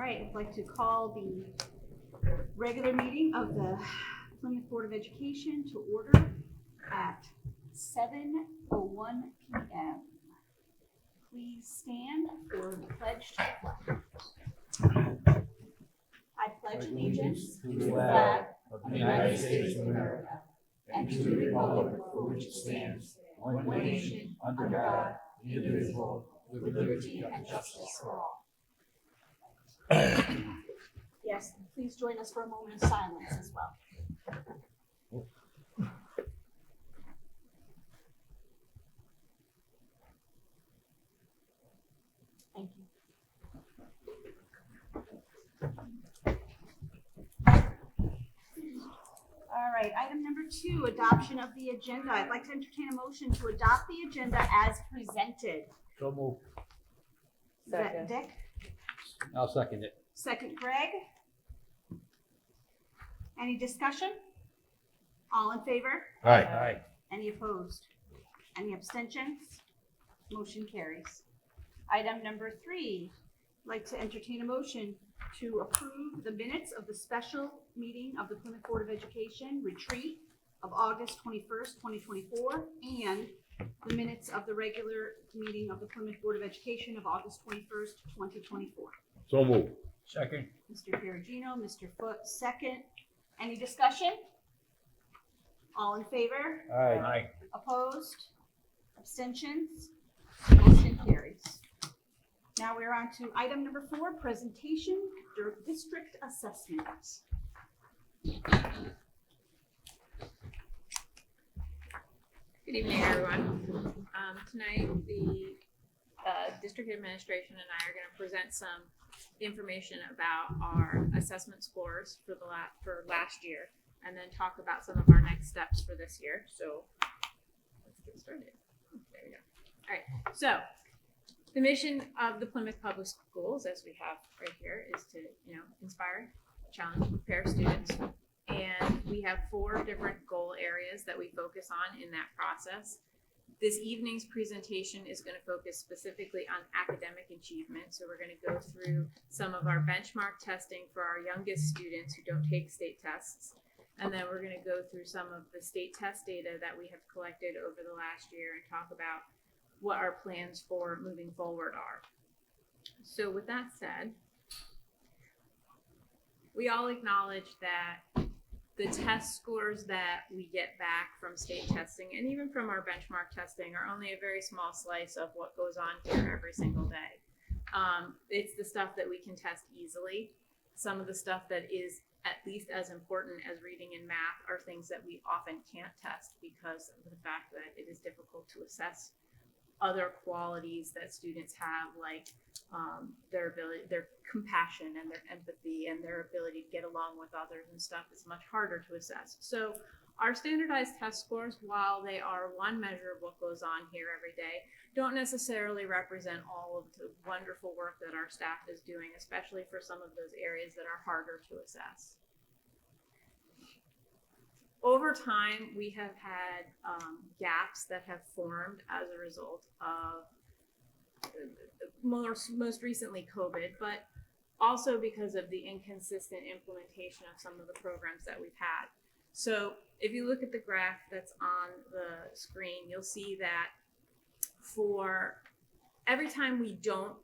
right, I'd like to call the regular meeting of the Plymouth Board of Education to order at 7:01 p.m. Please stand for the pledge to the flag. I pledge allegiance to the flag of the United States of America and to the republic for which it stands, one nation, under God, indivisible, with liberty and justice for all. Yes, please join us for a moment of silence as well. Thank you. All right, item number 2, adoption of the agenda. I'd like to entertain a motion to adopt the agenda as presented. So moved. Is that Dick? I'll second it. Second, Greg. Any discussion? All in favor? Aye. Any opposed? Any abstentions? Motion carries. Item number 3, I'd like to entertain a motion to approve the minutes of the special meeting of the Plymouth Board of Education retreat of August 21st, 2024, and the minutes of the regular meeting of the Plymouth Board of Education of August 21st, 2024. So moved. Second. Mr. Perugino, Mr. Foote, second. Any discussion? All in favor? Aye. Opposed? Abstentions? Motion carries. Now we're on to item number 4, presentation district assessment. Good evening, everyone. Tonight, the district administration and I are going to present some information about our assessment scores for last year, and then talk about some of our next steps for this year. So let's get started. There we go. All right. So the mission of the Plymouth Public Schools, as we have right here, is to inspire, challenge, prepare students. And we have 4 different goal areas that we focus on in that process. This evening's presentation is going to focus specifically on academic achievement. So we're going to go through some of our benchmark testing for our youngest students who don't take state tests. And then we're going to go through some of the state test data that we have collected over the last year and talk about what our plans for moving forward are. So with that said, we all acknowledge that the test scores that we get back from state testing and even from our benchmark testing are only a very small slice of what goes on here every single day. It's the stuff that we can test easily. Some of the stuff that is at least as important as reading and math are things that we often can't test because of the fact that it is difficult to assess other qualities that students have, like their compassion and their empathy and their ability to get along with others and stuff is much harder to assess. So our standardized test scores, while they are one measure of what goes on here every day, don't necessarily represent all of the wonderful work that our staff is doing, especially for some of those areas that are harder to assess. Over time, we have had gaps that have formed as a result of most recently COVID, but also because of the inconsistent implementation of some of the programs that we've had. So if you look at the graph that's on the screen, you'll see that for every time we don't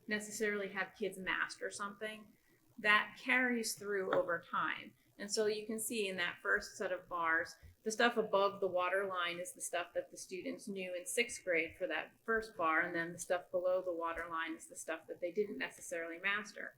necessarily have kids master something, that carries through over time. And so you can see in that first set of bars, the stuff above the water line is the stuff that the students knew in 6th grade for that first bar, and then the stuff below the water line is the stuff that they didn't necessarily master.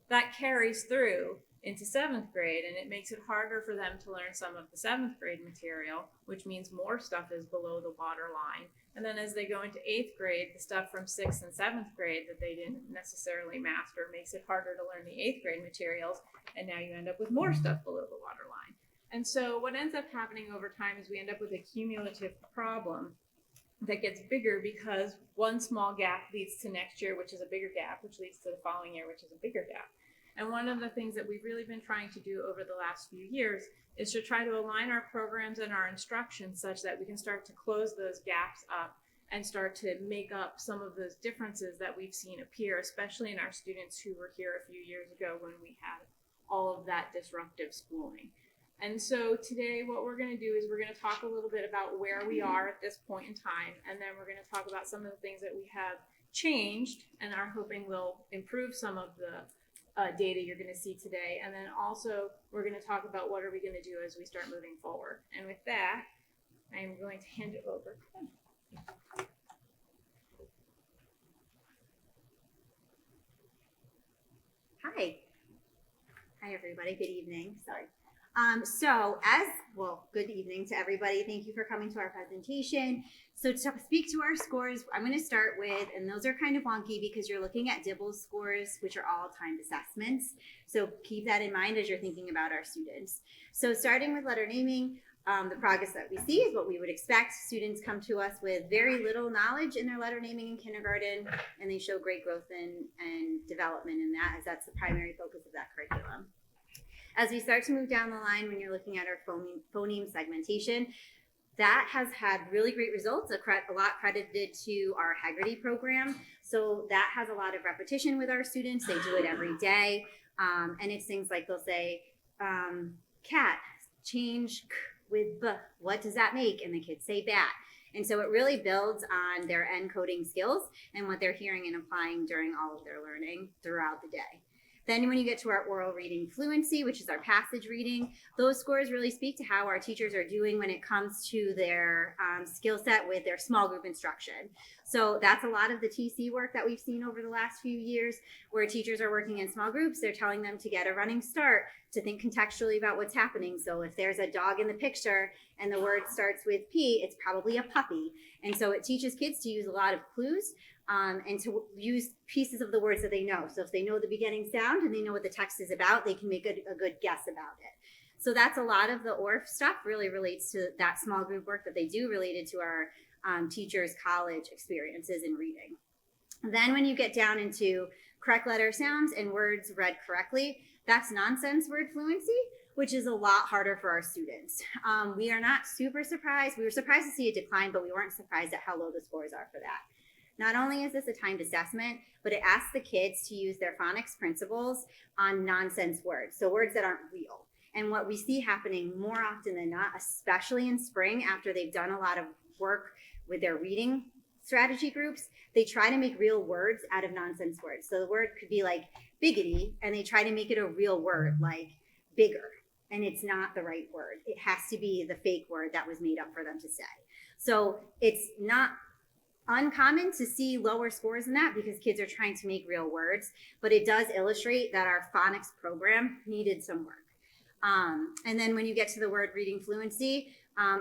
That carries through into 7th grade, and it makes it harder for them to learn some of the 7th grade material, which means more stuff is below the water line. And then as they go into 8th grade, the stuff from 6th and 7th grade that they didn't necessarily master makes it harder to learn the 8th grade materials, and now you end up with more stuff below the water line. And so what ends up happening over time is we end up with a cumulative problem that gets bigger because one small gap leads to next year, which is a bigger gap, which leads to the following year, which is a bigger gap. And one of the things that we've really been trying to do over the last few years is to try to align our programs and our instruction such that we can start to close those gaps up and start to make up some of those differences that we've seen appear, especially in our students who were here a few years ago when we had all of that disruptive schooling. And so today what we're going to do is we're going to talk a little bit about where we are at this point in time, and then we're going to talk about some of the things that we have changed and are hoping will improve some of the data you're going to see today. And then also we're going to talk about what are we going to do as we start moving forward. And with that, I'm going to hand it over to him. Hi. Hi, everybody. Good evening. Sorry. Good evening to everybody. Thank you for coming to our presentation. So to speak to our scores, I'm going to start with, and those are kind of wonky because you're looking at DIBELS scores, which are all timed assessments. So keep that in mind as you're thinking about our students. So starting with letter naming, the progress that we see is what we would expect. Students come to us with very little knowledge in their letter naming in kindergarten, and they show great growth and development in that, as that's the primary focus of that curriculum. As we start to move down the line, when you're looking at our phoneme segmentation, that has had really great results, a lot credited to our Haggerty program. So that has a lot of repetition with our students. They do it every day. And it's things like they'll say, cat, change k with b, what does that make? And the kids say bat. And so it really builds on their encoding skills and what they're hearing and applying during all of their learning throughout the day. Then when you get to our oral reading fluency, which is our passage reading, those scores really speak to how our teachers are doing when it comes to their skill set with their small group instruction. So that's a lot of the TC work that we've seen over the last few years, where teachers are working in small groups. They're telling them to get a running start, to think contextually about what's happening. So if there's a dog in the picture and the word starts with P, it's probably a puppy. And so it teaches kids to use a lot of clues and to use pieces of the words that they know. So if they know the beginning sound and they know what the text is about, they can make a good guess about it. So that's a lot of the ORF stuff really relates to that small group work that they do related to our teachers' college experiences in reading. Then when you get down into correct letter sounds and words read correctly, that's nonsense word fluency, which is a lot harder for our students. We are not super surprised. We were surprised to see a decline, but we weren't surprised at how low the scores are for that. Not only is this a timed assessment, but it asks the kids to use their phonics principles on nonsense words, so words that aren't real. And what we see happening more often than not, especially in spring after they've done a lot of work with their reading strategy groups, they try to make real words out of nonsense words. So the word could be like biggity, and they try to make it a real word like bigger, and it's not the right word. It has to be the fake word that was made up for them to say. So it's not uncommon to see lower scores than that because kids are trying to make real words, but it does illustrate that our phonics program needed some work. And then when you get to the word reading fluency,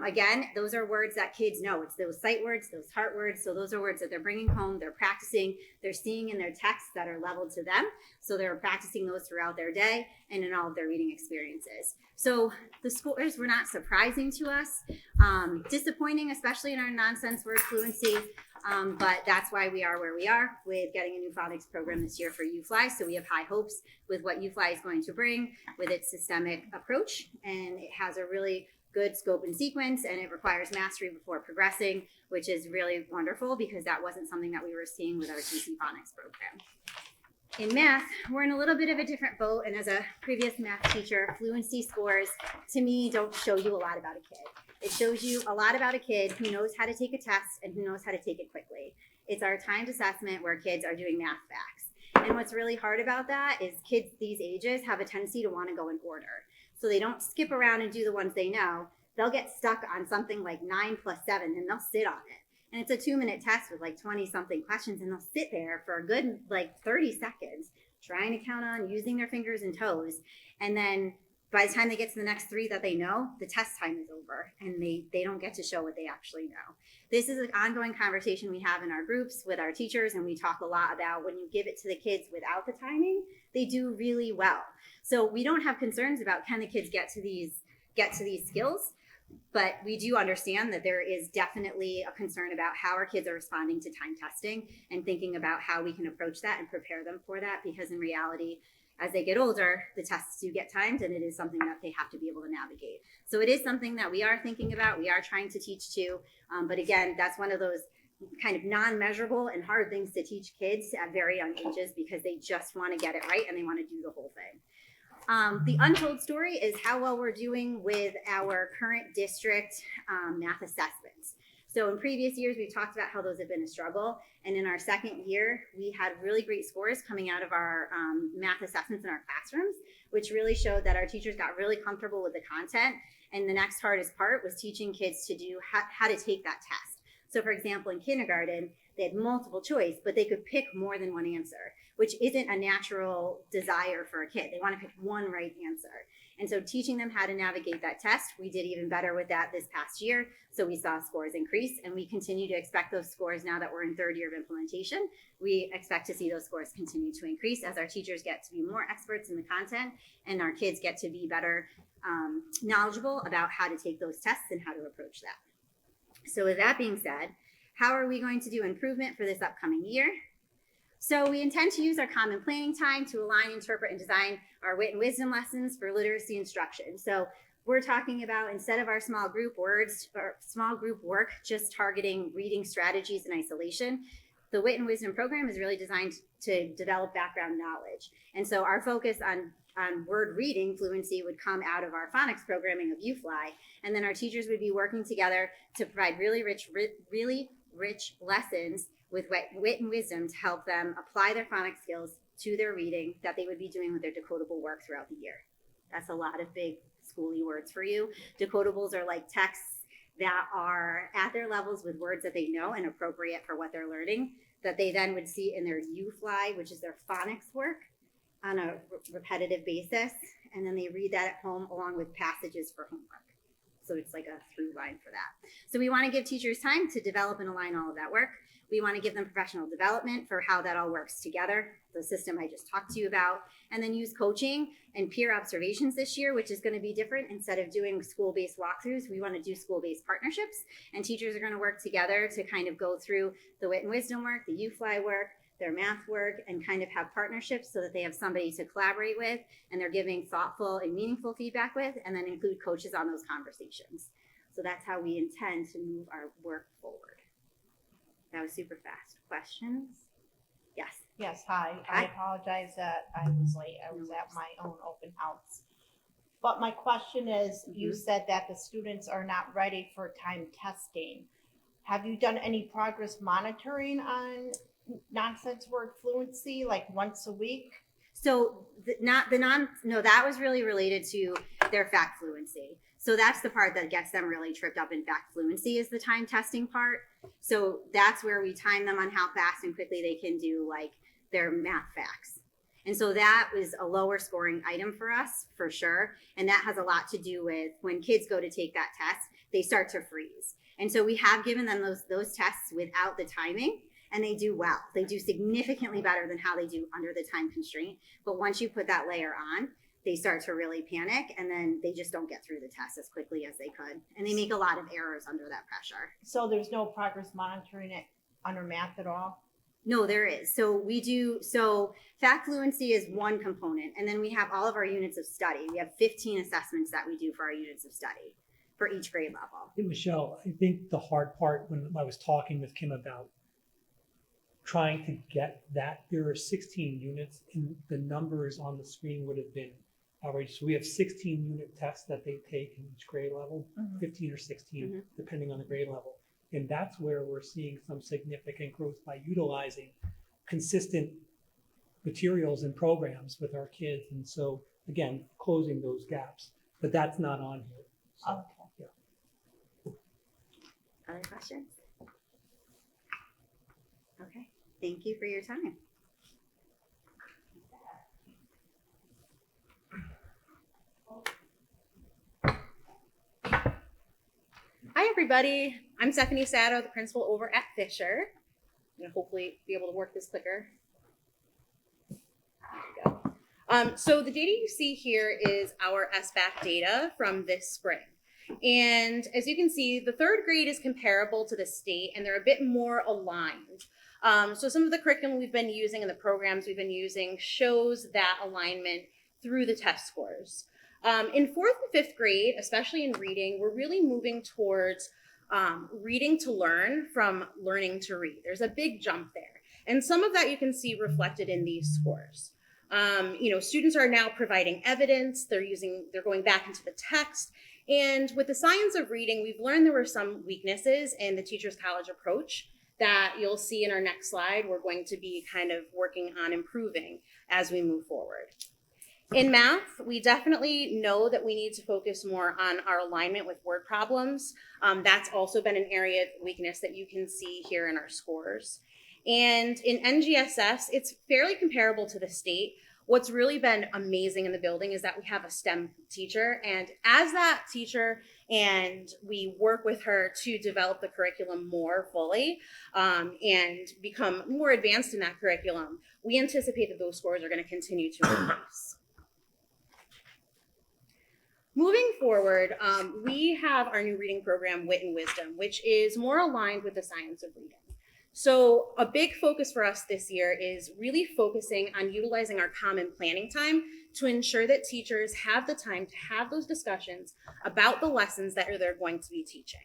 again, those are words that kids know. It's those sight words, those heart words. So those are words that they're bringing home, they're practicing, they're seeing in their texts that are leveled to them. So they're practicing those throughout their day and in all of their reading experiences. So the scores were not surprising to us, disappointing, especially in our nonsense word fluency. But that's why we are where we are with getting a new phonics program this year for UFly. So we have high hopes with what UFly is going to bring with its systemic approach. And it has a really good scope and sequence, and it requires mastery before progressing, which is really wonderful because that wasn't something that we were seeing with our TC phonics program. In math, we're in a little bit of a different boat, and as a previous math teacher, fluency scores to me don't show you a lot about a kid. It shows you a lot about a kid who knows how to take a test and who knows how to take it quickly. It's our timed assessment where kids are doing math facts. And what's really hard about that is kids these ages have a tendency to want to go in order. So they don't skip around and do the ones they know. They'll get stuck on something like 9 plus 7 and they'll sit on it. And it's a 2-minute test with like 20 something questions, and they'll sit there for a good like 30 seconds trying to count on using their fingers and toes. And then by the time they get to the next 3 that they know, the test time is over and they don't get to show what they actually know. This is an ongoing conversation we have in our groups with our teachers, and we talk a lot about when you give it to the kids without the timing, they do really well. So we don't have concerns about can the kids get to these skills, but we do understand that there is definitely a concern about how our kids are responding to time testing and thinking about how we can approach that and prepare them for that, because in reality, as they get older, the tests do get timed, and it is something that they have to be able to navigate. So it is something that we are thinking about. We are trying to teach too. But again, that's one of those kind of non-measurable and hard things to teach kids at very young ages because they just want to get it right and they want to do the whole thing. The untold story is how well we're doing with our current district math assessments. So in previous years, we've talked about how those have been a struggle. And in our second year, we had really great scores coming out of our math assessments in our classrooms, which really showed that our teachers got really comfortable with the content. And the next hardest part was teaching kids to do how to take that test. So for example, in kindergarten, they had multiple choice, but they could pick more than one answer, which isn't a natural desire for a kid. They want to pick one right answer. And so teaching them how to navigate that test, we did even better with that this past year. So we saw scores increase, and we continue to expect those scores now that we're in third year of implementation. We expect to see those scores continue to increase as our teachers get to be more experts in the content and our kids get to be better knowledgeable about how to take those tests and how to approach that. So with that being said, how are we going to do improvement for this upcoming year? So we intend to use our common planning time to align, interpret, and design our wit and wisdom lessons for literacy instruction. So we're talking about, instead of our small group words or small group work, just targeting reading strategies in isolation, the wit and wisdom program is really designed to develop background knowledge. And so our focus on word reading fluency would come out of our phonics programming of UFly. And then our teachers would be working together to provide really rich lessons with wit and wisdom to help them apply their phonics skills to their reading that they would be doing with their decodable work throughout the year. That's a lot of big schooly words for you. Decodables are like texts that are at their levels with words that they know and appropriate for what they're learning, that they then would see in their UFly, which is their phonics work, on a repetitive basis. And then they read that at home along with passages for homework. So it's like a through line for that. So we want to give teachers time to develop and align all of that work. We want to give them professional development for how that all works together, the system I just talked to you about, and then use coaching and peer observations this year, which is going to be different. Instead of doing school-based walkthroughs, we want to do school-based partnerships, and teachers are going to work together to kind of go through the wit and wisdom work, the UFly work, their math work, and kind of have partnerships so that they have somebody to collaborate with and they're giving thoughtful and meaningful feedback with, and then include coaches on those conversations. So that's how we intend to move our work forward. That was super fast. Questions? Yes. Yes, hi. Hi. I apologize that I was late. I was at my own open house. But my question is, you said that the students are not ready for time testing. Have you done any progress monitoring on nonsense word fluency, like once a week? So that was really related to their fact fluency. So that's the part that gets them really tripped up in fact fluency, is the time testing part. So that's where we time them on how fast and quickly they can do like their math facts. And so that was a lower scoring item for us, for sure. And that has a lot to do with when kids go to take that test, they start to freeze. And so we have given them those tests without the timing, and they do well. They do significantly better than how they do under the time constraint. But once you put that layer on, they start to really panic, and then they just don't get through the test as quickly as they could. And they make a lot of errors under that pressure. So there's no progress monitoring it under math at all? No, there is. So fact fluency is one component. And then we have all of our units of study. We have 15 assessments that we do for our units of study for each grade level. Hey, Michelle, I think the hard part when I was talking with Kim about trying to get that, there are 16 units and the numbers on the screen would have been outrageous. So we have 16 unit tests that they take in each grade level, 15 or 16, depending on the grade level. And that's where we're seeing some significant growth by utilizing consistent materials and programs with our kids. And so, again, closing those gaps. But that's not on here. So, Okay. yeah. Other questions? Okay. Thank you for your time. Hi, everybody. I'm Stephanie Sato, the principal over at Fisher. I'm gonna hopefully be able to work this clicker. There we go. So the data you see here is our SBAC data from this spring. And as you can see, the third grade is comparable to the state, and they're a bit more aligned. So some of the curriculum we've been using and the programs we've been using shows that alignment through the test scores. In fourth and fifth grade, especially in reading, we're really moving towards reading to learn from learning to read. There's a big jump there. And some of that you can see reflected in these scores. Students are now providing evidence, they're going back into the text. And with the science of reading, we've learned there were some weaknesses in the Teachers College approach that you'll see in our next slide. We're going to be kind of working on improving as we move forward. In math, we definitely know that we need to focus more on our alignment with word problems. That's also been an area of weakness that you can see here in our scores. And in NGSS, it's fairly comparable to the state. What's really been amazing in the building is that we have a STEM teacher, and as that teacher and we work with her to develop the curriculum more fully and become more advanced in that curriculum, we anticipate that those scores are going to continue to increase. Moving forward, we have our new reading program, Wit and Wisdom, which is more aligned with the science of reading. So a big focus for us this year is really focusing on utilizing our common planning time to ensure that teachers have the time to have those discussions about the lessons that they're going to be teaching.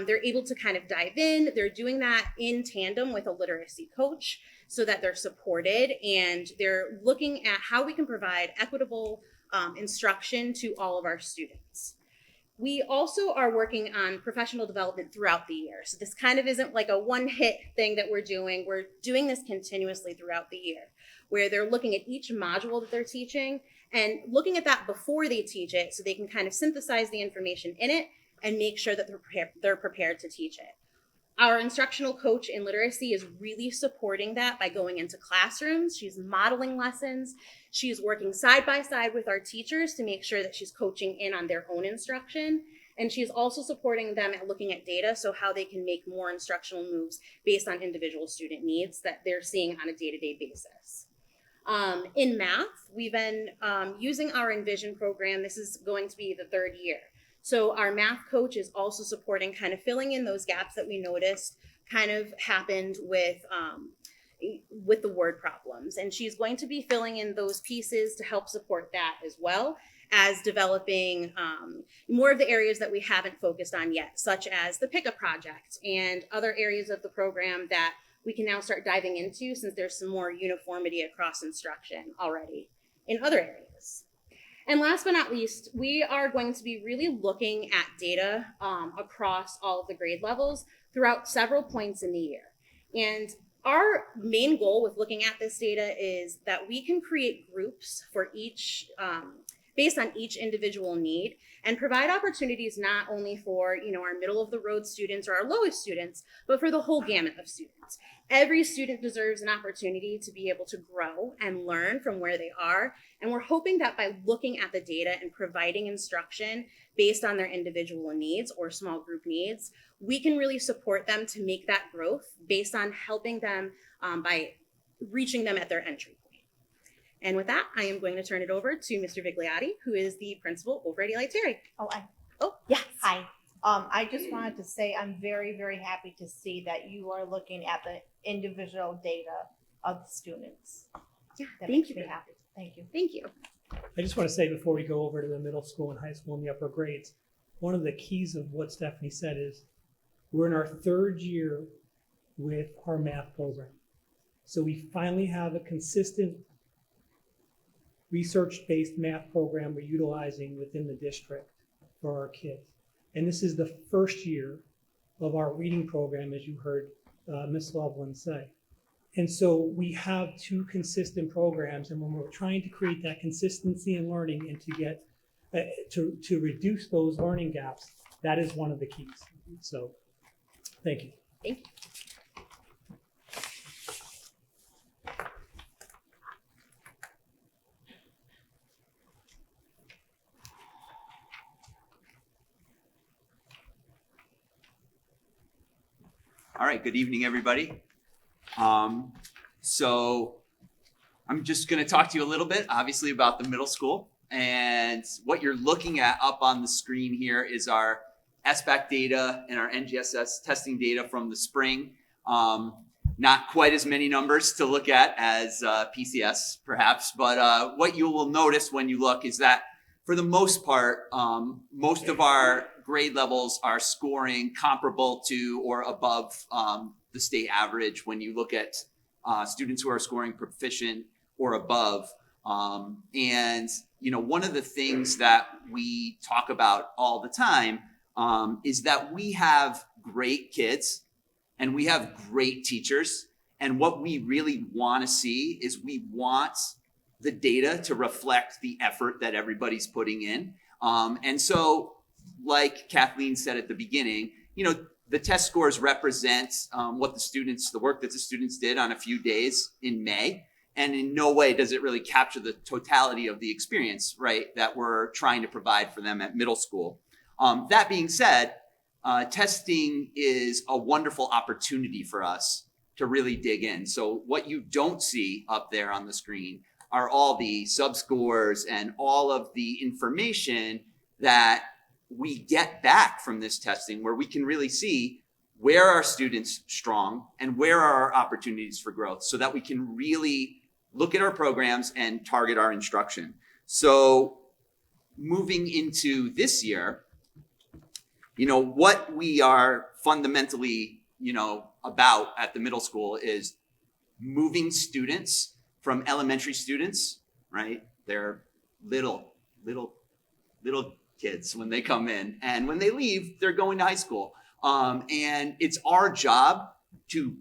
They're able to kind of dive in. They're doing that in tandem with a literacy coach so that they're supported, and they're looking at how we can provide equitable instruction to all of our students. We also are working on professional development throughout the year. So this kind of isn't like a one-hit thing that we're doing. We're doing this continuously throughout the year, where they're looking at each module that they're teaching and looking at that before they teach it so they can kind of synthesize the information in it and make sure that they're prepared to teach it. Our instructional coach in literacy is really supporting that by going into classrooms. She's modeling lessons. She's working side by side with our teachers to make sure that she's coaching in on their own instruction. And she's also supporting them at looking at data, so how they can make more instructional moves based on individual student needs that they're seeing on a day-to-day basis. In math, we've been using our Envision program. This is going to be the third year. So our math coach is also supporting kind of filling in those gaps that we noticed kind of happened with the word problems. And she's going to be filling in those pieces to help support that as well as developing more of the areas that we haven't focused on yet, such as the pickup project and other areas of the program that we can now start diving into since there's some more uniformity across instruction already in other areas. And last but not least, we are going to be really looking at data across all of the grade levels throughout several points in the year. And our main goal with looking at this data is that we can create groups for each, based on each individual need, and provide opportunities not only for our middle of the road students or our lowest students, but for the whole gamut of students. Every student deserves an opportunity to be able to grow and learn from where they are. And we're hoping that by looking at the data and providing instruction based on their individual needs or small group needs, we can really support them to make that growth based on helping them by reaching them at their entry point. And with that, I am going to turn it over to Mr. Vigliotti, who is the principal over at Eli Terry. Oh, yes. Hi. I just wanted to say I'm very, very happy to see that you are looking at the individual data of the students. Yeah, That thank makes you. me happy. Thank you. Thank you. I just want to say before we go over to the middle school and high school and the upper grades, one of the keys of what Stephanie said is we're in our third year with our math program. So we finally have a consistent research-based math program we're utilizing within the district for our kids. And this is the first year of our reading program, as you heard Ms. Loveland say. And so we have two consistent programs, and when we're trying to create that consistency in learning and to get to reduce those learning gaps, that is one of the keys. So thank you. Thank you. All right, good evening, everybody. So I'm just going to talk to you a little bit, obviously, about the middle school. And what you're looking at up on the screen here is our SBAC data and our NGSS testing data from the spring. Not quite as many numbers to look at as PCS, perhaps, but what you will notice when you look is that for the most part, most of our grade levels are scoring comparable to or above the state average when you look at students who are scoring proficient or above. And, you know, one of the things that we talk about all the time is that we have great kids and we have great teachers. And what we really want to see is we want the data to reflect the effort that everybody's putting in. And so, like Kathleen said at the beginning, you know, the test scores represent what the work that the students did on a few days in May. And in no way does it really capture the totality of the experience, right, that we're trying to provide for them at middle school. That being said, testing is a wonderful opportunity for us to really dig in. So what you don't see up there on the screen are all the subscores and all of the information that we get back from this testing, where we can really see where are students strong and where are our opportunities for growth, so that we can really look at our programs and target our instruction. So moving into this year, you know, what we are fundamentally, you know, about at the middle school is moving students from elementary students, right? They're little kids when they come in, and when they leave, they're going to high school. And it's our job to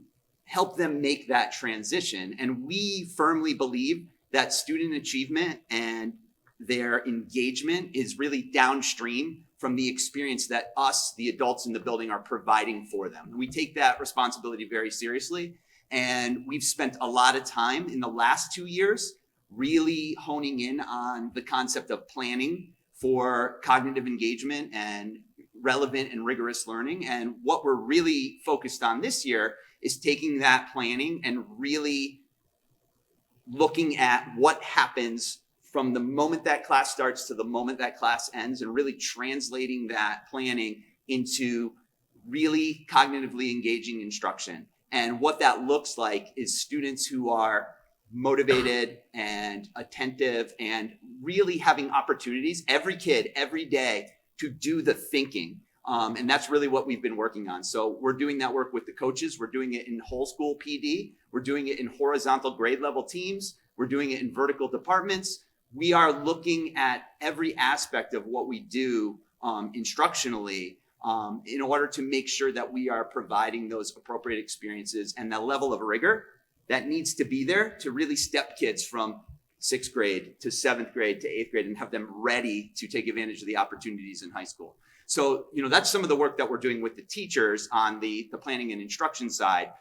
help them make that transition. And we firmly believe that student achievement and their engagement is really downstream from the experience that us, the adults in the building, are providing for them. And we take that responsibility very seriously. And we've spent a lot of time in the last 2 years really honing in on the concept of planning for cognitive engagement and relevant and rigorous learning. And what we're really focused on this year is taking that planning and really looking at what happens from the moment that class starts to the moment that class ends, and really translating that planning into really cognitively engaging instruction. And what that looks like is students who are motivated and attentive and really having opportunities, every kid, every day, to do the thinking. And that's really what we've been working on. So we're doing that work with the coaches. We're doing it in whole school PD. We're doing it in horizontal grade level teams. We're doing it in vertical departments. We are looking at every aspect of what we do instructionally in order to make sure that we are providing those appropriate experiences and the level of rigor that needs to be there to really step kids from 6th grade to 7th grade to 8th grade and have them ready to take advantage of the opportunities in high school. So, you know, that's some of the work that we're doing with the teachers on the planning and instruction side.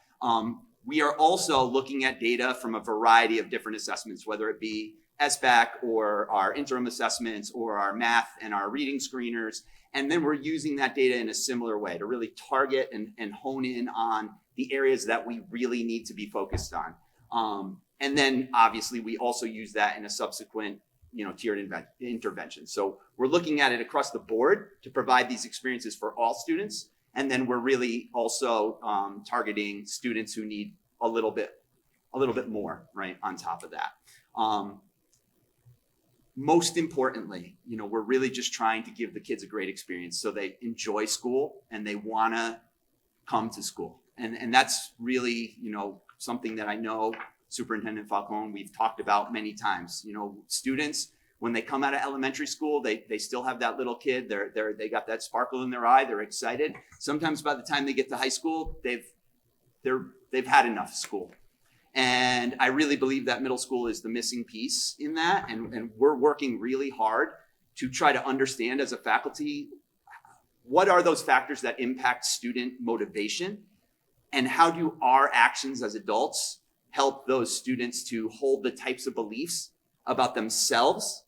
We are also looking at data from a variety of different assessments, whether it be SBAC or our interim assessments or our math and our reading screeners. And then we're using that data in a similar way to really target and hone in on the areas that we really need to be focused on. And then obviously we also use that in a subsequent, you know, tiered intervention. So we're looking at it across the board to provide these experiences for all students. And then we're really also targeting students who need a little bit more, right, on top of that. Most importantly, you know, we're really just trying to give the kids a great experience so they enjoy school and they want to come to school. And that's really, you know, something that I know Superintendent Falcone, we've talked about many times. You know, students, when they come out of elementary school, they still have that little kid. They got that sparkle in their eye. They're excited. Sometimes by the time they get to high school, they've had enough school. And I really believe that middle school is the missing piece in that. And we're working really hard to try to understand as a faculty, what are those factors that impact student motivation? And how do our actions as adults help those students to hold the types of beliefs about themselves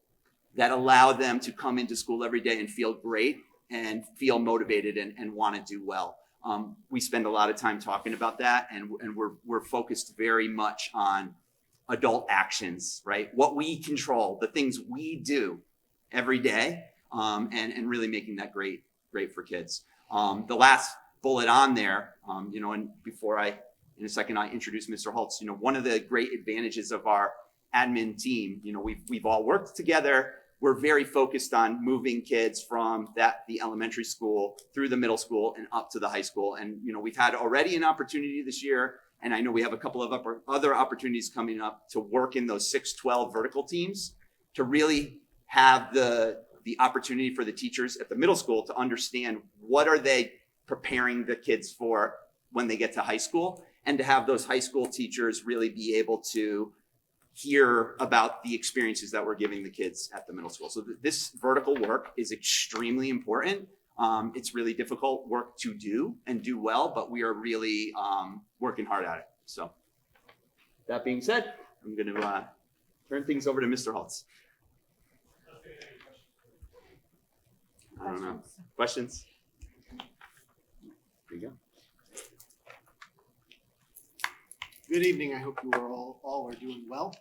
that allow them to come into school every day and feel great and feel motivated and want to do well. We spend a lot of time talking about that, and we're focused very much on adult actions, right? What we control, the things we do every day, and really making that great for kids. The last bullet on there, you know, and before in a second, I introduce Mr. Holtz, you know, one of the great advantages of our admin team, you know, we've all worked together we're very focused on moving kids from the elementary school through the middle school and up to the high school. And, we've had already an opportunity this year, and I know we have a couple of other opportunities coming up to work in those 6-12 vertical teams to really have the opportunity for the teachers at the middle school to understand what are they preparing the kids for when they get to high school, and to have those high school teachers really be able to hear about the experiences that we're giving the kids at the middle school. So this vertical work is extremely important. It's really difficult work to do and do well, but we are really working hard at it. So that being said, I'm going to turn things over to Mr. Holtz. I don't know. Questions? There you go. Good evening. I hope you are all are doing well.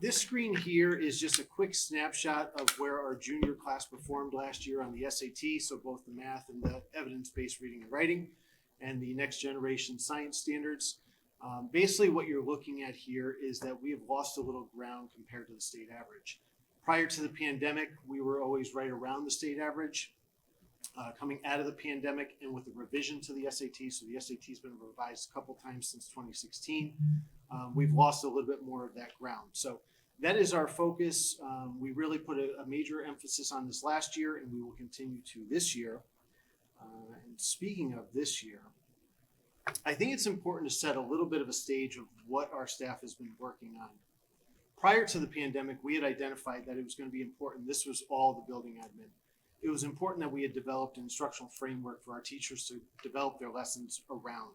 This screen here is just a quick snapshot of where our junior class performed last year on the SAT, so both the math and the evidence-based reading and writing, and the next generation science standards. Basically what you're looking at here is that we have lost a little ground compared to the state average. Prior to the pandemic, we were always right around the state average. Coming out of the pandemic and with the revision to the SAT, so the SAT has been revised a couple times since 2016, we've lost a little bit more of that ground. So that is our focus. We really put a major emphasis on this last year, and we will continue to this year. And speaking of this year, I think it's important to set a little bit of a stage of what our staff has been working on. Prior to the pandemic, we had identified that it was going to be important. This was all the building admin. It was important that we had developed an instructional framework for our teachers to develop their lessons around.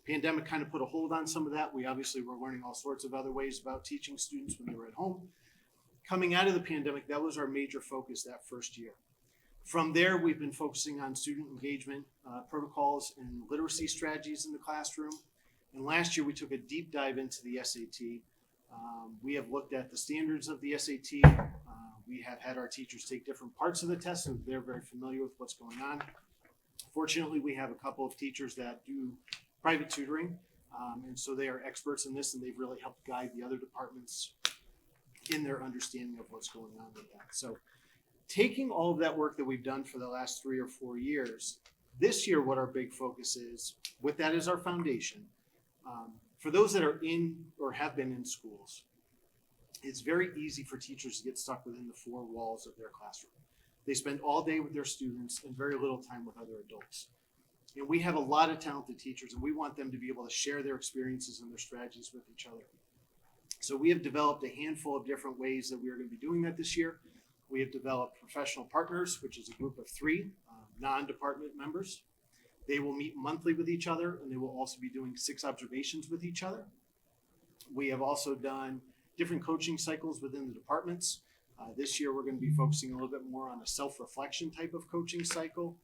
Pandemic kind of put a hold on some of that. We obviously were learning all sorts of other ways about teaching students when they were at home. Coming out of the pandemic, that was our major focus that first year. From there, we've been focusing on student engagement protocols and literacy strategies in the classroom. And last year, we took a deep dive into the SAT. We have looked at the standards of the SAT. We have had our teachers take different parts of the test, so they're very familiar with what's going on. Fortunately, we have a couple of teachers that do private tutoring, and so they are experts in this, and they've really helped guide the other departments in their understanding of what's going on with that. So taking all of that work that we've done for the last 3 or 4 years, this year what our big focus is, with that as our foundation, for those that are in or have been in schools, it's very easy for teachers to get stuck within the 4 walls of their classroom. They spend all day with their students and very little time with other adults. And we have a lot of talented teachers, and we want them to be able to share their experiences and their strategies with each other. So we have developed a handful of different ways that we are going to be doing that this year. We have developed professional partners, which is a group of 3 non-department members. They will meet monthly with each other, and they will also be doing 6 observations with each other. We have also done different coaching cycles within the departments. This year, we're going to be focusing a little bit more on a self-reflection type of coaching cycle.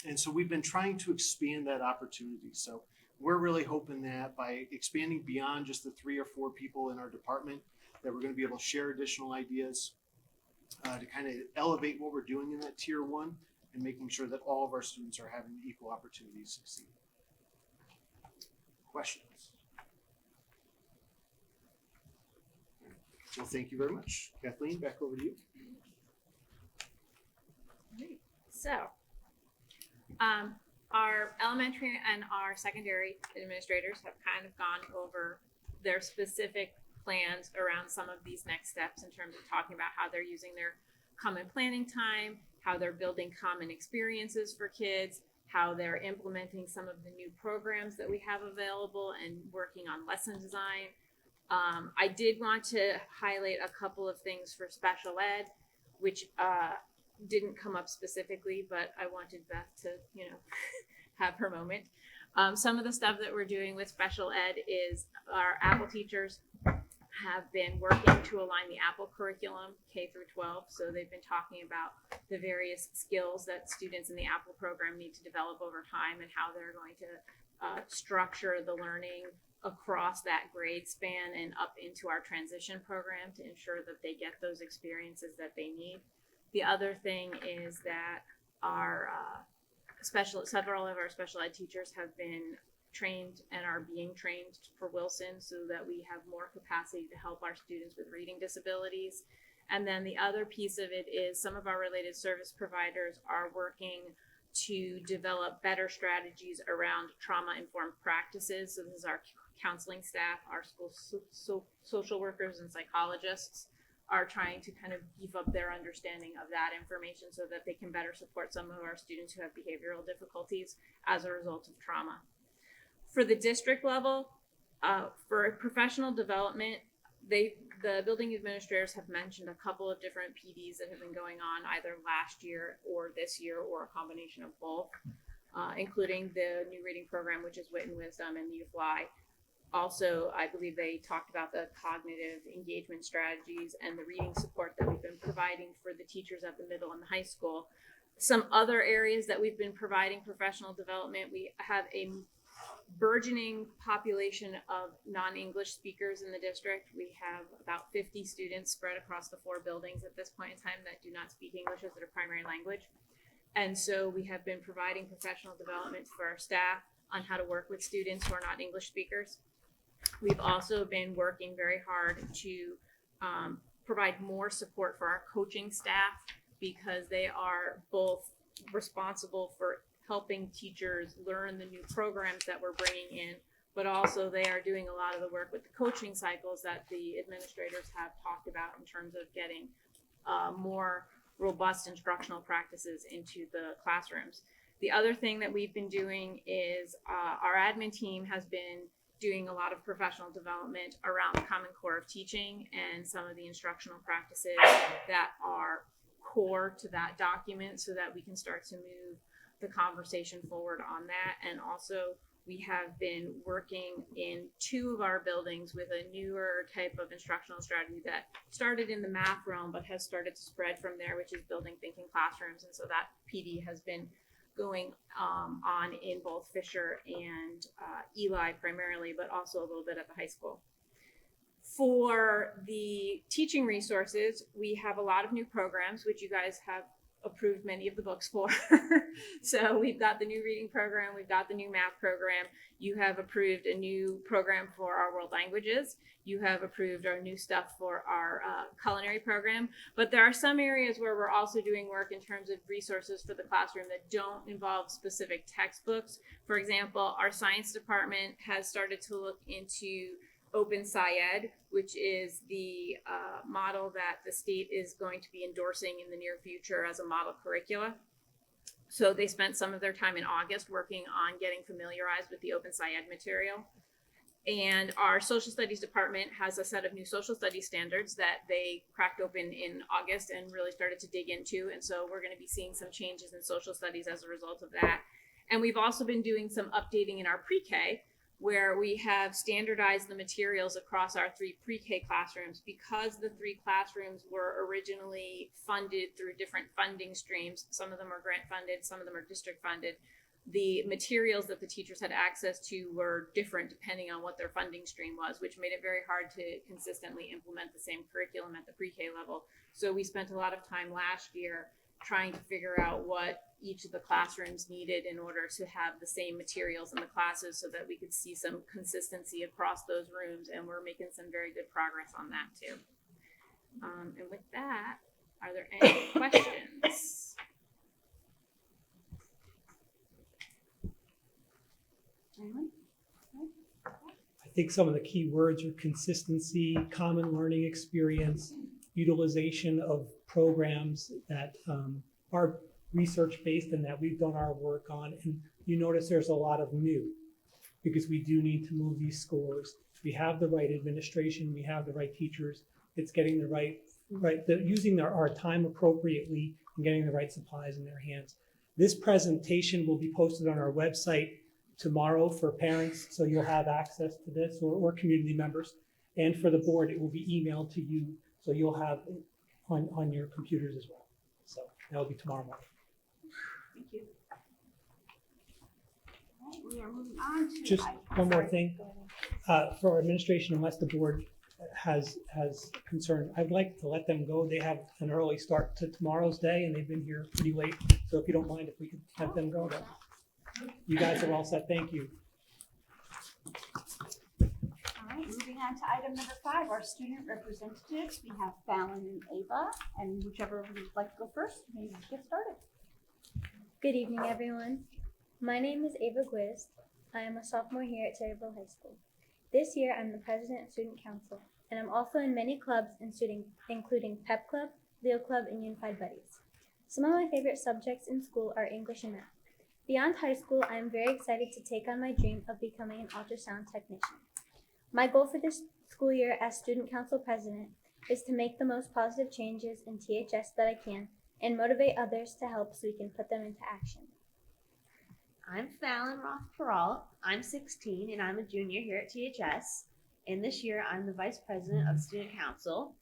And so we've been trying to expand that opportunity. So we're really hoping that by expanding beyond just the 3 or 4 people in our department, that we're going to be able to share additional ideas to kind of elevate what we're doing in that tier 1 and making sure that all of our students are having equal opportunities to succeed. Questions? Well, thank you very much. Kathleen, back over to you. So, our elementary and our secondary administrators have kind of gone over their specific plans around some of these next steps in terms of talking about how they're using their common planning time, how they're building common experiences for kids, how they're implementing some of the new programs that we have available and working on lesson design. I did want to highlight a couple of things for special ed, which didn't come up specifically, but I wanted Beth to, have her moment. Some of the stuff that we're doing with special ed is our Apple teachers have been working to align the Apple curriculum K through 12. So they've been talking about the various skills that students in the Apple program need to develop over time and how they're going to structure the learning across that grade span and up into our transition program to ensure that they get those experiences that they need. The other thing is that our several of our special ed teachers have been trained and are being trained for Wilson so that we have more capacity to help our students with reading disabilities. And then the other piece of it is some of our related service providers are working to develop better strategies around trauma-informed practices. So this is our counseling staff, our school social workers and psychologists are trying to kind of beef up their understanding of that information so that they can better support some of our students who have behavioral difficulties as a result of trauma. For the district level, for professional development, the building administrators have mentioned a couple of different PDs that have been going on either last year or this year or a combination of both, including the new reading program, which is Wit and Wisdom and U-Fly. Also, I believe they talked about the cognitive engagement strategies and the reading support that we've been providing for the teachers at the middle and the high school. Some other areas that we've been providing professional development, we have a burgeoning population of non-English speakers in the district. We have about 50 students spread across the 4 buildings at this point in time that do not speak English as their primary language. And so we have been providing professional development for our staff on how to work with students who are not English speakers. We've also been working very hard to provide more support for our coaching staff because they are both responsible for helping teachers learn the new programs that we're bringing in, but also they are doing a lot of the work with the coaching cycles that the administrators have talked about in terms of getting more robust instructional practices into the classrooms. The other thing that we've been doing is our admin team has been doing a lot of professional development around the Common Core of teaching and some of the instructional practices that are core to that document so that we can start to move the conversation forward on that. And also we have been working in 2 of our buildings with a newer type of instructional strategy that started in the math realm but has started to spread from there, which is building thinking classrooms. And so that PD has been going on in both Fisher and Eli primarily, but also a little bit at the high school. For the teaching resources, we have a lot of new programs, which you guys have approved many of the books for. So we've got the new reading program, we've got the new math program. You have approved a new program for our world languages. You have approved our new stuff for our culinary program. But there are some areas where we're also doing work in terms of resources for the classroom that don't involve specific textbooks. For example, our science department has started to look into Open SciEd, which is the model that the state is going to be endorsing in the near future as a model curricula. So they spent some of their time in August working on getting familiarized with the Open SciEd material. And our social studies department has a set of new social studies standards that they cracked open in August and really started to dig into. And so we're going to be seeing some changes in social studies as a result of that. And we've also been doing some updating in our pre-K, where we have standardized the materials across our 3 pre-K classrooms. Because the 3 classrooms were originally funded through different funding streams, some of them are grant funded, some of them are district funded, the materials that the teachers had access to were different depending on what their funding stream was, which made it very hard to consistently implement the same curriculum at the pre-K level. So we spent a lot of time last year trying to figure out what each of the classrooms needed in order to have the same materials in the classes so that we could see some consistency across those rooms, and we're making some very good progress on that too. And with that, are there any questions? Anyone? I think some of the key words are consistency, common learning experience, utilization of programs that are research-based and that we've done our work on. And you notice there's a lot of new because we do need to move these scores. We have the right administration, we have the right teachers. It's getting using our time appropriately and getting the right supplies in their hands. This presentation will be posted on our website tomorrow for parents, so you'll have access to this, or community members. And for the board, it will be emailed to you, so you'll have it on your computers as well. So that'll be tomorrow morning. Thank you. All right, we are moving on to Just one more thing, for our administration, unless the board has concern, I'd like to let them go. They have an early start to tomorrow's day and they've been here pretty late. So if you don't mind, if we could let them go, then you guys are all set. Thank you. All right, moving on to item number 5, our student representatives. We have Fallon and Ava, and whichever would like to go first, maybe get started. Good evening, everyone. My name is Ava Guist. I am a sophomore here at Taylorville High School. This year, I'm the president of Student Council, and I'm also in many clubs, including Pep Club, Leo Club, and Unified Buddies. Some of my favorite subjects in school are English and math. Beyond high school, I am very excited to take on my dream of becoming an ultrasound technician. My goal for this school year as Student Council president is to make the most positive changes in THS that I can and motivate others to help so we can put them into action. I'm Fallon Roth-Peralt. I'm 16 and I'm a junior here at THS. And this year I'm the vice president of Student Council.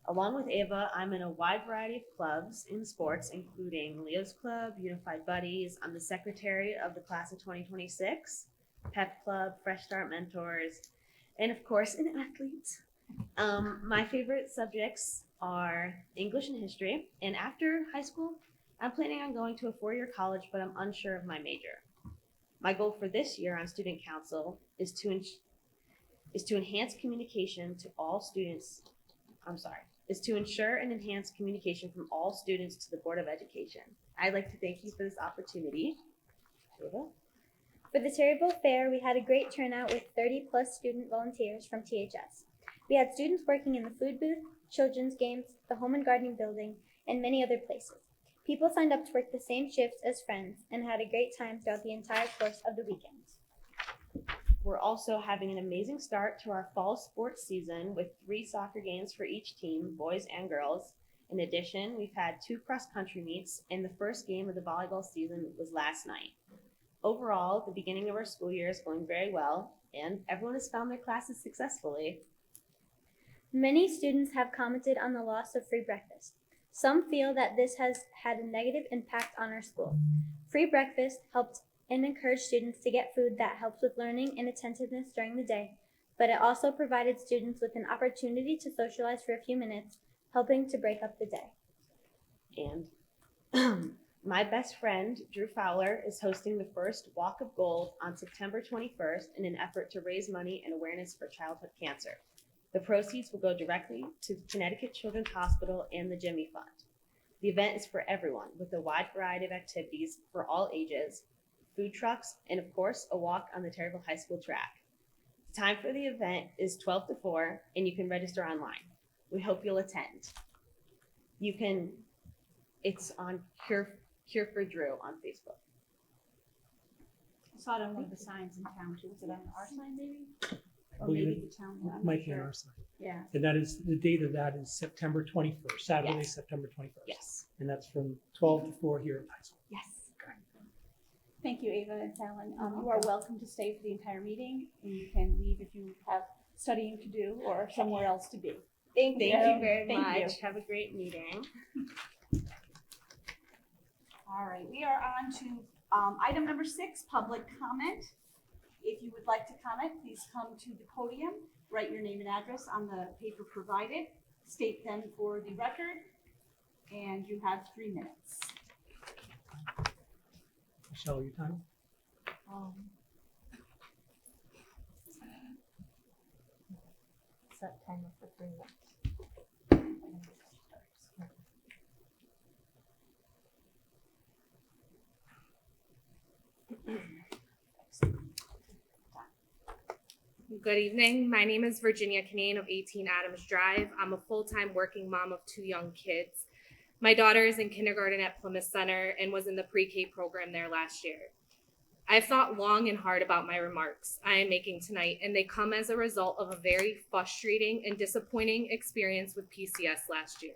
Along with Ava, I'm in a wide variety of clubs in sports, including Leo's Club, Unified Buddies. I'm the secretary of the class of 2026, Pep Club, Fresh Start Mentors, and of course, an athlete. My favorite subjects are English and history. And after high school, I'm planning on going to a 4-year college, but I'm unsure of my major. My goal for this year on Student Council is to enhance communication to all students. Is to ensure and enhance communication from all students to the Board of Education. I'd like to thank you for this opportunity. Ava? For the Taylorville Fair, we had a great turnout with 30 plus student volunteers from THS. We had students working in the food booth, children's games, the home and gardening building, and many other places. People signed up to work the same shifts as friends and had a great time throughout the entire course of the weekend. We're also having an amazing start to our fall sports season with 3 soccer games for each team, boys and girls. In addition, we've had 2 cross-country meets, and the first game of the volleyball season was last night. Overall, the beginning of our school year is going very well, and everyone has found their classes successfully. Many students have commented on the loss of free breakfast. Some feel that this has had a negative impact on our school. Free breakfast helped and encouraged students to get food that helps with learning and attentiveness during the day, but it also provided students with an opportunity to socialize for a few minutes, helping to break up the day. And my best friend, Drew Fowler, is hosting the first Walk of Gold on September 21st in an effort to raise money and awareness for childhood cancer. The proceeds will go directly to Connecticut Children's Hospital and the Jimmy Fund. The event is for everyone with a wide variety of activities for all ages, food trucks, and of course, a walk on the Taylorville High School track. The time for the event is 12 to 4, and you can register online. We hope you'll attend. It's on Cure for Drew on Facebook. I saw it on one of the signs in town too. Was it on our sign maybe? Or Believe maybe it the town one? I'm Might not be on sure. our side. Yeah. And that is, the date of that is September 21st, Saturday, Yes. September 21st. Yes. And that's from 12 to 4 here at the high school. Yes. Thank you, Ava and Fallon. You are welcome to stay for the entire meeting, and you can leave if you have studying to do or somewhere else to be. Thank you very Thank you. much. Have a great meeting. All right, we are on to item number 6, public comment. If you would like to comment, please come to the podium, write your name and address on the paper provided, state them for the record, and you have 3 minutes. Michelle, your time? Set timer for 3 minutes. Good evening. My name is Virginia Canane of 18 Adams Drive. I'm a full-time working mom of 2 young kids. My daughter is in kindergarten at Plymouth Center and was in the pre-K program there last year. I've thought long and hard about my remarks I am making tonight, and they come as a result of a very frustrating and disappointing experience with PCS last year.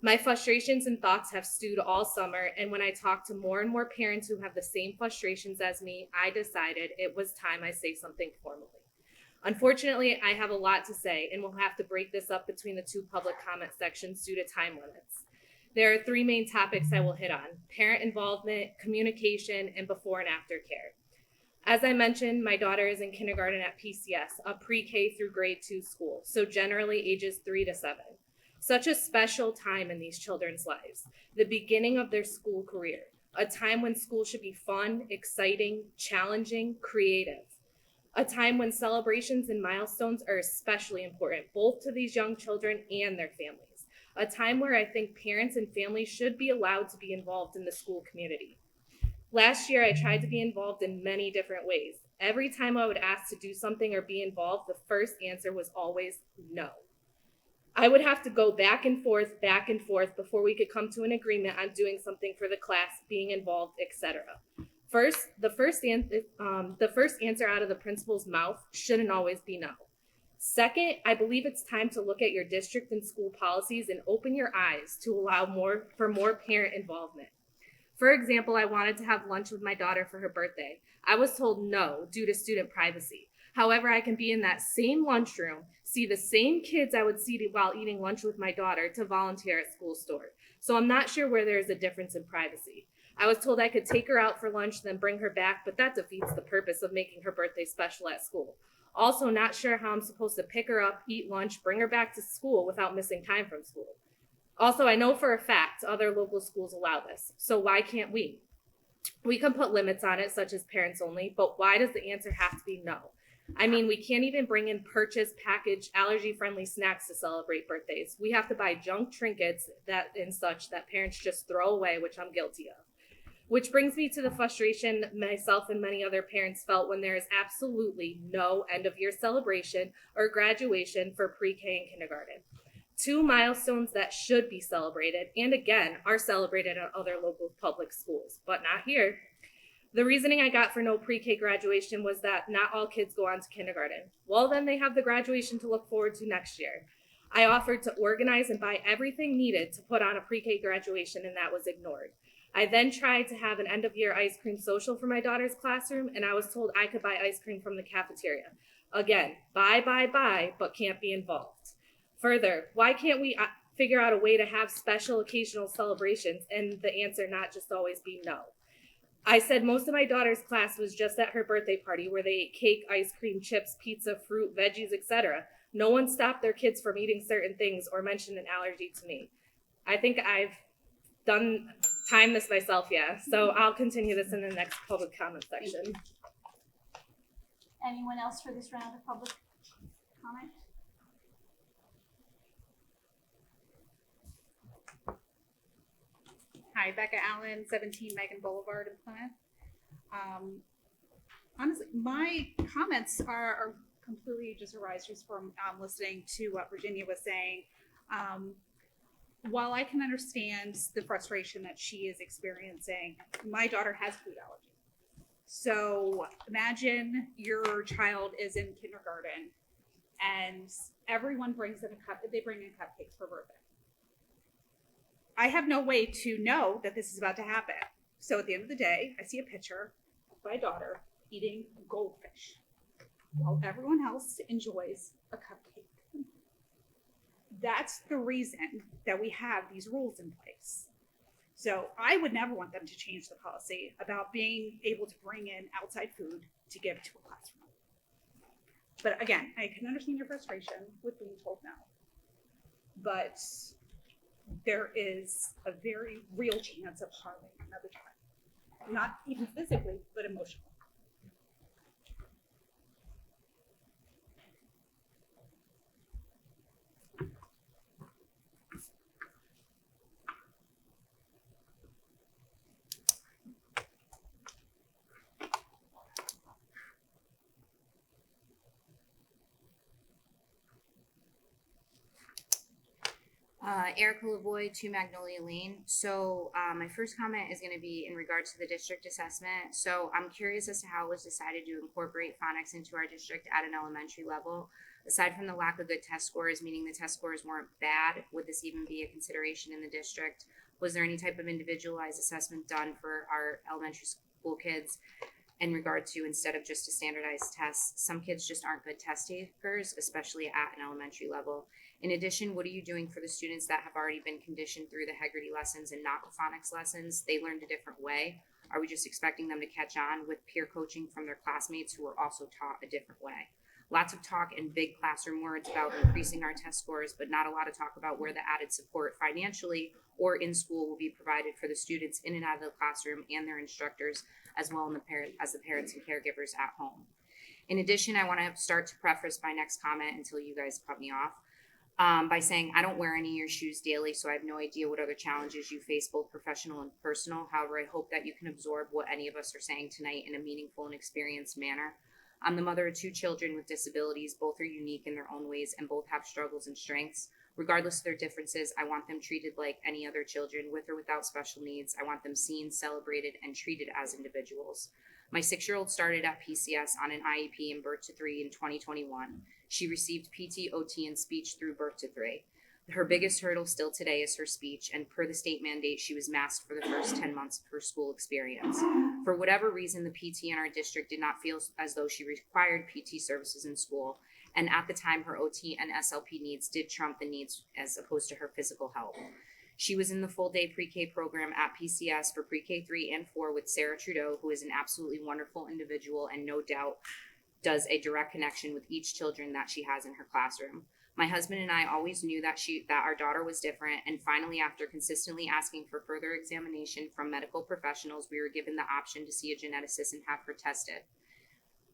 My frustrations and thoughts have stewed all summer, and when I talked to more and more parents who have the same frustrations as me, I decided it was time I say something formally. Unfortunately, I have a lot to say, and we'll have to break this up between the 2 public comment sections due to time limits. There are 3 main topics I will hit on: parent involvement, communication, and before and after care. As I mentioned, my daughter is in kindergarten at PCS, a pre-K through grade 2 school, so generally ages 3 to 7. Such a special time in these children's lives, the beginning of their school career, a time when school should be fun, exciting, challenging, creative. A time when celebrations and milestones are especially important, both to these young children and their families. A time where I think parents and families should be allowed to be involved in the school community. Last year, I tried to be involved in many different ways. Every time I would ask to do something or be involved, the first answer was always no. I would have to go back and forth before we could come to an agreement on doing something for the class, being involved, etc. The first answer out of the principal's mouth shouldn't always be no. Second, I believe it's time to look at your district and school policies and open your eyes to allow more parent involvement. For example, I wanted to have lunch with my daughter for her birthday. I was told no due to student privacy. However, I can be in that same lunchroom, see the same kids I would see while eating lunch with my daughter to volunteer at school store. So I'm not sure where there's a difference in privacy. I was told I could take her out for lunch, then bring her back, but that defeats the purpose of making her birthday special at school. Also, not sure how I'm supposed to pick her up, eat lunch, bring her back to school without missing time from school. Also, I know for a fact other local schools allow this, so why can't we? We can put limits on it, such as parents only, but why does the answer have to be no? I mean, we can't even bring in packaged, allergy-friendly snacks to celebrate birthdays. We have to buy junk trinkets and such that parents just throw away, which I'm guilty of. Which brings me to the frustration myself and many other parents felt when there is absolutely no end-of-year celebration or graduation for pre-K and kindergarten. 2 milestones that should be celebrated, and again, are celebrated at other local public schools, but not here. The reasoning I got for no pre-K graduation was that not all kids go on to kindergarten. Well, then they have the graduation to look forward to next year. I offered to organize and buy everything needed to put on a pre-K graduation, and that was ignored. I then tried to have an end-of-year ice cream social for my daughter's classroom, and I was told I could buy ice cream from the cafeteria. Again, buy, but can't be involved. Further, why can't we figure out a way to have special occasional celebrations and the answer not just always be no? I said most of my daughter's class was just at her birthday party where they ate cake, ice cream, chips, pizza, fruit, veggies, etc. No one stopped their kids from eating certain things or mentioned an allergy to me. I think I've timed this myself, yeah. So I'll continue this in the next public comment section. Anyone else for this round of public comment? Hi, Becca Allen, 17 Megan Boulevard in Plymouth. Honestly, my comments are completely just arise just from listening to what Virginia was saying. While I can understand the frustration that she is experiencing, my daughter has food allergy. So imagine your child is in kindergarten and everyone brings in they bring in cupcakes for birthday. I have no way to know that this is about to happen. So at the end of the day, I see a picture of my daughter eating goldfish while everyone else enjoys a cupcake. That's the reason that we have these rules in place. So I would never want them to change the policy about being able to bring in outside food to give to a classroom. But again, I can understand your frustration with being told no. But there is a very real chance of harming another child. Not even physically, but emotionally. Erica Lavoie, 2 Magnolia Lane. So my first comment is going to be in regards to the district assessment. So I'm curious as to how it was decided to incorporate phonics into our district at an elementary level. Aside from the lack of good test scores, meaning the test scores weren't bad, would this even be a consideration in the district? Was there any type of individualized assessment done for our elementary school kids in regard to, instead of just a standardized test? Some kids just aren't good test takers, especially at an elementary level. In addition, what are you doing for the students that have already been conditioned through the Heggerty lessons and not the phonics lessons? They learned a different way. Are we just expecting them to catch on with peer coaching from their classmates who are also taught a different way? Lots of talk and big classroom words about increasing our test scores, but not a lot of talk about where the added support financially or in school will be provided for the students in and out of the classroom and their instructors, as well as the parents and caregivers at home. In addition, I want to start to preface my next comment until you guys cut me off by saying I don't wear any of your shoes daily, so I have no idea what other challenges you face, both professional and personal. However, I hope that you can absorb what any of us are saying tonight in a meaningful and experienced manner. I'm the mother of 2 children with disabilities. Both are unique in their own ways and both have struggles and strengths. Regardless of their differences, I want them treated like any other children with or without special needs. I want them seen, celebrated, and treated as individuals. My 6-year-old started at PCS on an IEP in birth to 3 in 2021. She received PT, OT, and speech through birth to 3. Her biggest hurdle still today is her speech, and per the state mandate, she was masked for the first 10 months of her school experience. For whatever reason, the PT in our district did not feel as though she required PT services in school, and at the time, her OT and SLP needs did trump the needs as opposed to her physical health. She was in the full-day pre-K program at PCS for pre-K 3 and 4 with Sarah Trudeau, who is an absolutely wonderful individual and no doubt does a direct connection with each children that she has in her classroom. My husband and I always knew that our daughter was different, and finally, after consistently asking for further examination from medical professionals, we were given the option to see a geneticist and have her tested.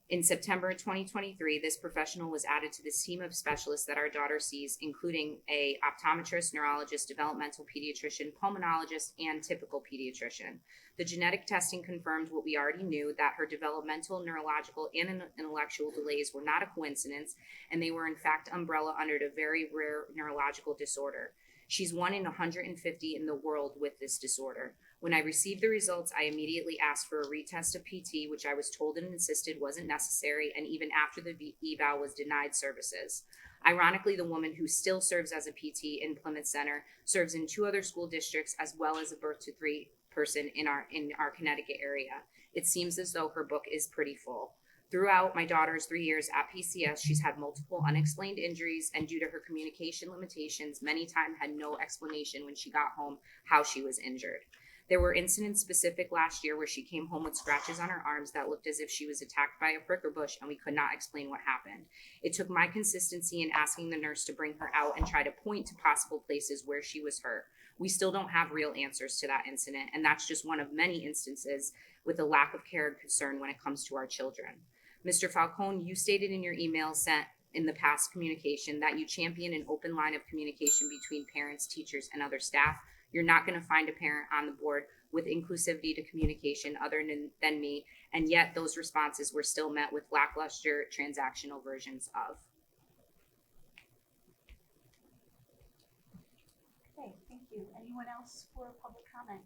In September 2023, this professional was added to this team of specialists that our daughter sees, including a optometrist, neurologist, developmental pediatrician, pulmonologist, and typical pediatrician. The genetic testing confirmed what we already knew, that her developmental, neurological, and intellectual delays were not a coincidence, and they were in fact umbrella under a very rare neurological disorder. She's 1 in 150 in the world with this disorder. When I received the results, I immediately asked for a retest of PT, which I was told and insisted wasn't necessary, and even after the eval was denied services. Ironically, the woman who still serves as a PT in Plymouth Center serves in 2 other school districts as well as a birth to 3 person in our Connecticut area. It seems as though her book is pretty full. Throughout my daughter's 3 years at PCS, she's had multiple unexplained injuries, and due to her communication limitations, many times had no explanation when she got home how she was injured. There were incidents specific last year where she came home with scratches on her arms that looked as if she was attacked by a pricker bush, and we could not explain what happened. It took my consistency in asking the nurse to bring her out and try to point to possible places where she was hurt. We still don't have real answers to that incident, and that's just one of many instances with a lack of care and concern when it comes to our children. Mr. Falcone, you stated in your email sent in the past communication that you champion an open line of communication between parents, teachers, and other staff. You're not going to find a parent on the board with inclusivity to communication other than me, and yet those responses were still met with lackluster transactional versions of. Okay, thank you. Anyone else for public comment?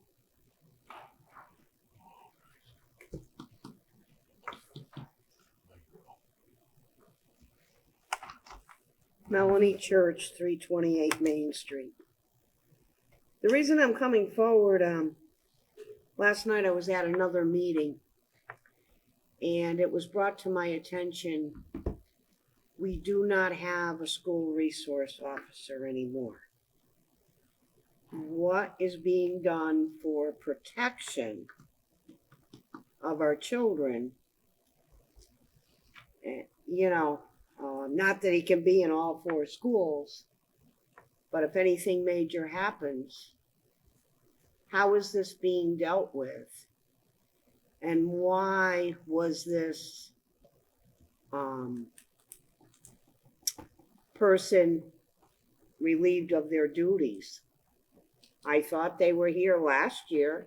Melanie Church, 328 Main Street. The reason I'm coming forward, last night I was at another meeting, and it was brought to my attention, we do not have a school resource officer anymore. What is being done for protection of our children? Not that he can be in all 4 schools, but if anything major happens, how is this being dealt with? And why was this person relieved of their duties? I thought they were here last year,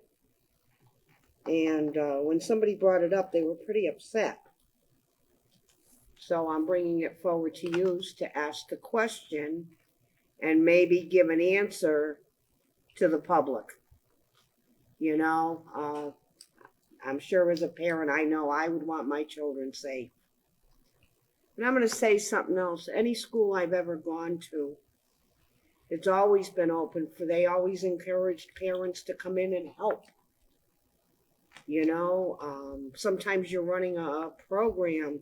and when somebody brought it up, they were pretty upset. So I'm bringing it forward to you to ask the question and maybe give an answer to the public. I'm sure as a parent, I know I would want my children safe. And I'm going to say something else. Any school I've ever gone to, it's always been open they always encouraged parents to come in and help. Sometimes you're running a program,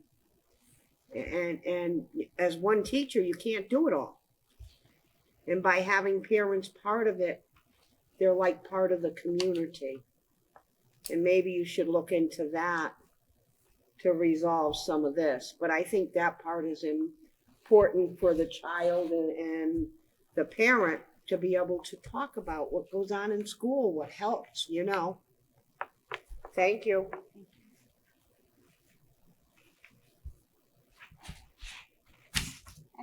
and as one teacher, you can't do it all. And by having parents part of it, they're like part of the community. And maybe you should look into that to resolve some of this. But I think that part is important for the child and the parent to be able to talk about what goes on in school, what helps, Thank you.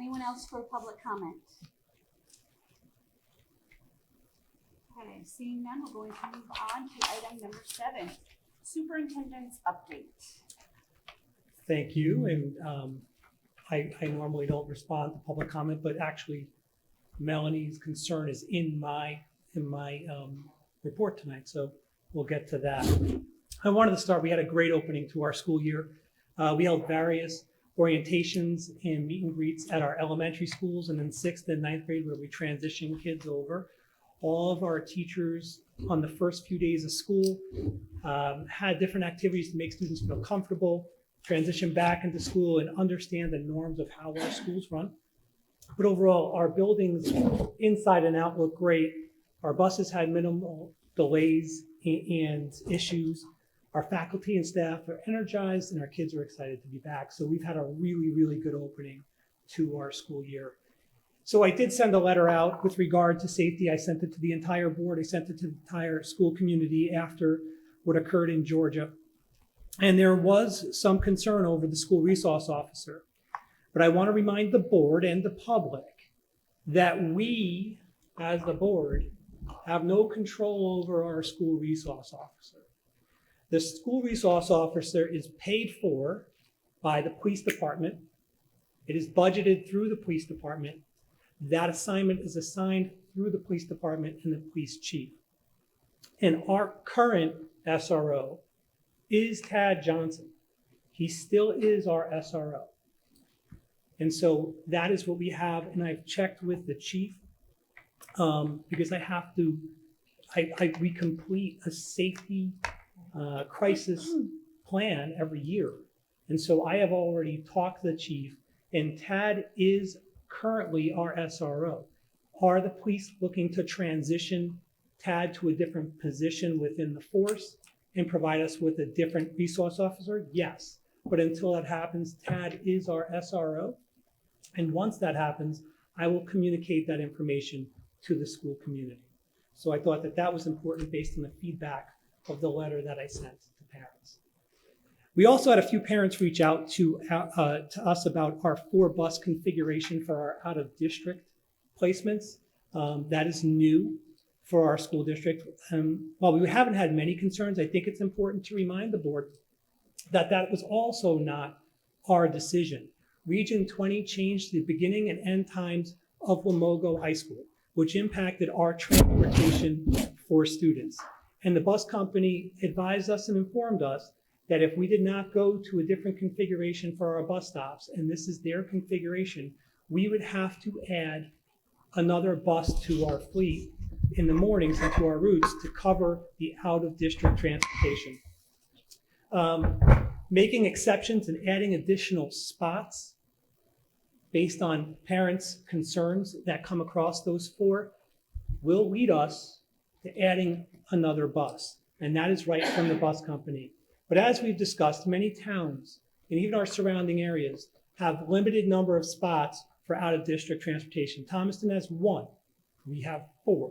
Anyone else for public comment? Okay, seeing none, we're going to move on to item number 7, superintendent's update. Thank you, and I normally don't respond to public comment, but actually Melanie's concern is in my report tonight, so we'll get to that. I wanted to start, we had a great opening to our school year. We held various orientations and meet and greets at our elementary schools and in 6th and 9th grade where we transitioned kids over. All of our teachers on the first few days of school had different activities to make students feel comfortable, transition back into school and understand the norms of how our schools run. But overall, our buildings inside and out look great. Our buses had minimal delays and issues. Our faculty and staff are energized and our kids are excited to be back. So we've had a really, really good opening to our school year. So I did send a letter out with regard to safety. I sent it to the entire board. I sent it to the entire school community after what occurred in Georgia. And there was some concern over the school resource officer. But I want to remind the board and the public that we, as the board, have no control over our school resource officer. The school resource officer is paid for by the police department. It is budgeted through the police department. That assignment is assigned through the police department and the police chief. And our current SRO is Tad Johnson. He still is our SRO. And so that is what we have. And I've checked with the chief because I have to, we complete a safety crisis plan every year. And so I have already talked to the chief, and Tad is currently our SRO. Are the police looking to transition Tad to a different position within the force and provide us with a different resource officer? Yes. But until that happens, Tad is our SRO. And once that happens, I will communicate that information to the school community. So I thought that that was important based on the feedback of the letter that I sent to parents. We also had a few parents reach out to us about our 4-bus configuration for our out-of-district placements. That is new for our school district. While we haven't had many concerns, I think it's important to remind the board that that was also not our decision. Region 20 changed the beginning and end times of Wamogo High School, which impacted our transportation for students. And the bus company advised us and informed us that if we did not go to a different configuration for our bus stops, and this is their configuration, we would have to add another bus to our fleet in the mornings and to our routes to cover the out-of-district transportation. Making exceptions and adding additional spots based on parents' concerns that come across those 4 will lead us to adding another bus. And that is right from the bus company. But as we've discussed, many towns and even our surrounding areas have limited number of spots for out-of-district transportation. Thomaston has 1. We have 4.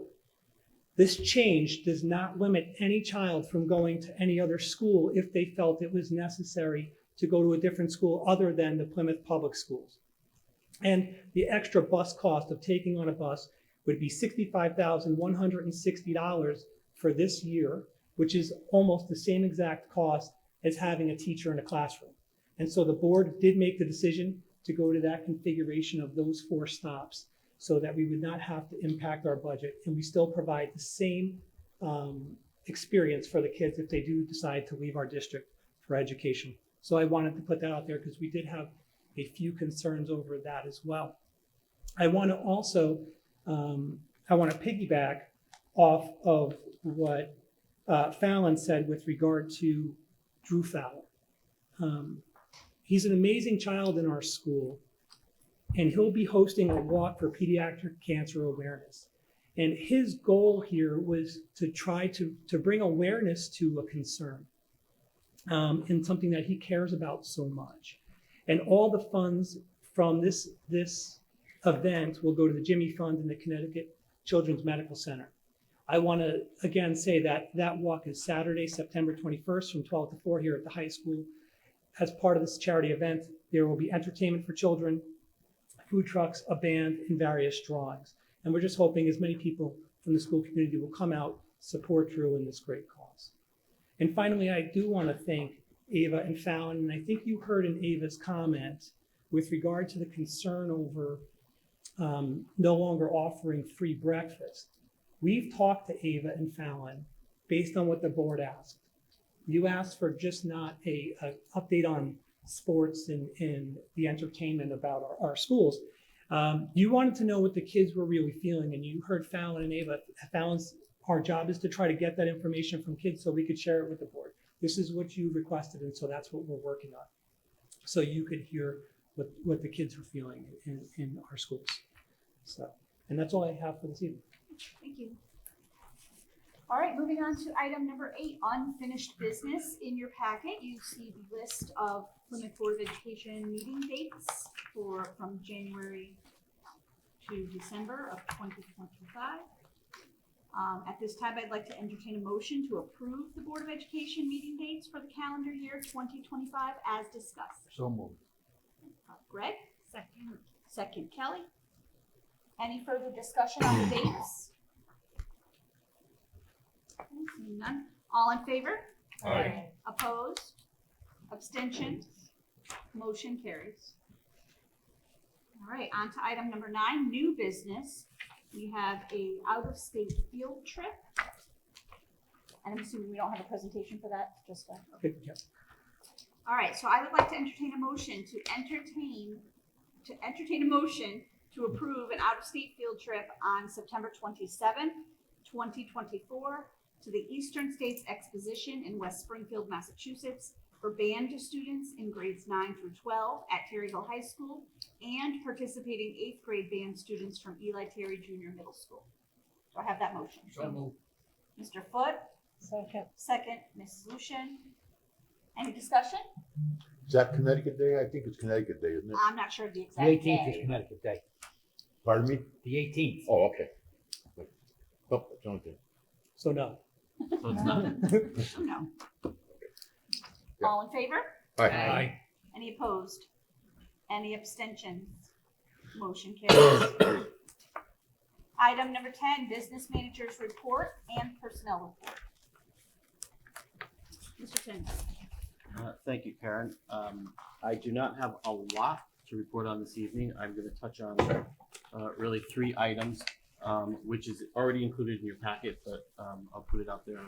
This change does not limit any child from going to any other school if they felt it was necessary to go to a different school other than the Plymouth Public Schools. And the extra bus cost of taking on a bus would be $65,160 for this year, which is almost the same exact cost as having a teacher in a classroom. And so the board did make the decision to go to that configuration of those 4 stops so that we would not have to impact our budget, and we still provide the same experience for the kids if they do decide to leave our district for education. So I wanted to put that out there because we did have a few concerns over that as well. I want to also, I want to piggyback off of what Fallon said with regard to Drew Fowler. He's an amazing child in our school, and he'll be hosting a walk for pediatric cancer awareness. And his goal here was to try to bring awareness to a concern and something that he cares about so much. And all the funds from this event will go to the Jimmy Fund and the Connecticut Children's Medical Center. I want to again say that that walk is Saturday, September 21st from 12 to 4 here at the high school. As part of this charity event, there will be entertainment for children, food trucks, a band, and various drawings. And we're just hoping as many people from the school community will come out, support Drew in this great cause. And finally, I do want to thank Ava and Fallon, and I think you heard in Ava's comment with regard to the concern over no longer offering free breakfast. We've talked to Ava and Fallon based on what the board asked. You asked for just not a update on sports and the entertainment about our schools. You wanted to know what the kids were really feeling, and you heard Fallon and Ava. Our job is to try to get that information from kids so we could share it with the board. This is what you requested, and so that's what we're working on. So you could hear what the kids were feeling in our schools. So, and that's all I have for this evening. Thank you. All right, moving on to item number 8, unfinished business. In your packet, you see the list of Plymouth Board of Education meeting dates from January to December of 2025. At this time, I'd like to entertain a motion to approve the Board of Education meeting dates for the calendar year 2025 as discussed. So moved. Greg? Second, Kelly. Any further discussion on the dates? Seeing none. All in favor? Aye. Opposed? Abstentions? Motion carries. All right, on to item number 9, new business. We have a out-of-state field trip. And I'm assuming we don't have a presentation for that, just Okay, yeah. All right, so I would like to entertain a motion to approve an out-of-state field trip on September 27th, 2024 to the Eastern States Exposition in West Springfield, Massachusetts for band students in grades 9 through 12 at Terryville High School and participating 8th grade band students from Eli Terry Junior Middle School. Do I have that motion? So moved. Mr. Foote, second, Mrs. Lucian. Any discussion? Is that Connecticut Day? I think it's Connecticut Day, isn't it? I'm not sure of the The exact 18th is day. Connecticut Day. Pardon me? The 18th. Oh, okay. Oh, that's the only thing. So no. So it's not. No. Yeah. All in favor? Aye. Any opposed? Any abstentions? Motion carries. Item number 10, business managers report and personnel report. Mr. Tin. Thank you, Karen. I do not have a lot to report on this evening. I'm going to touch on really 3 items, which is already included in your packet, but I'll put it out there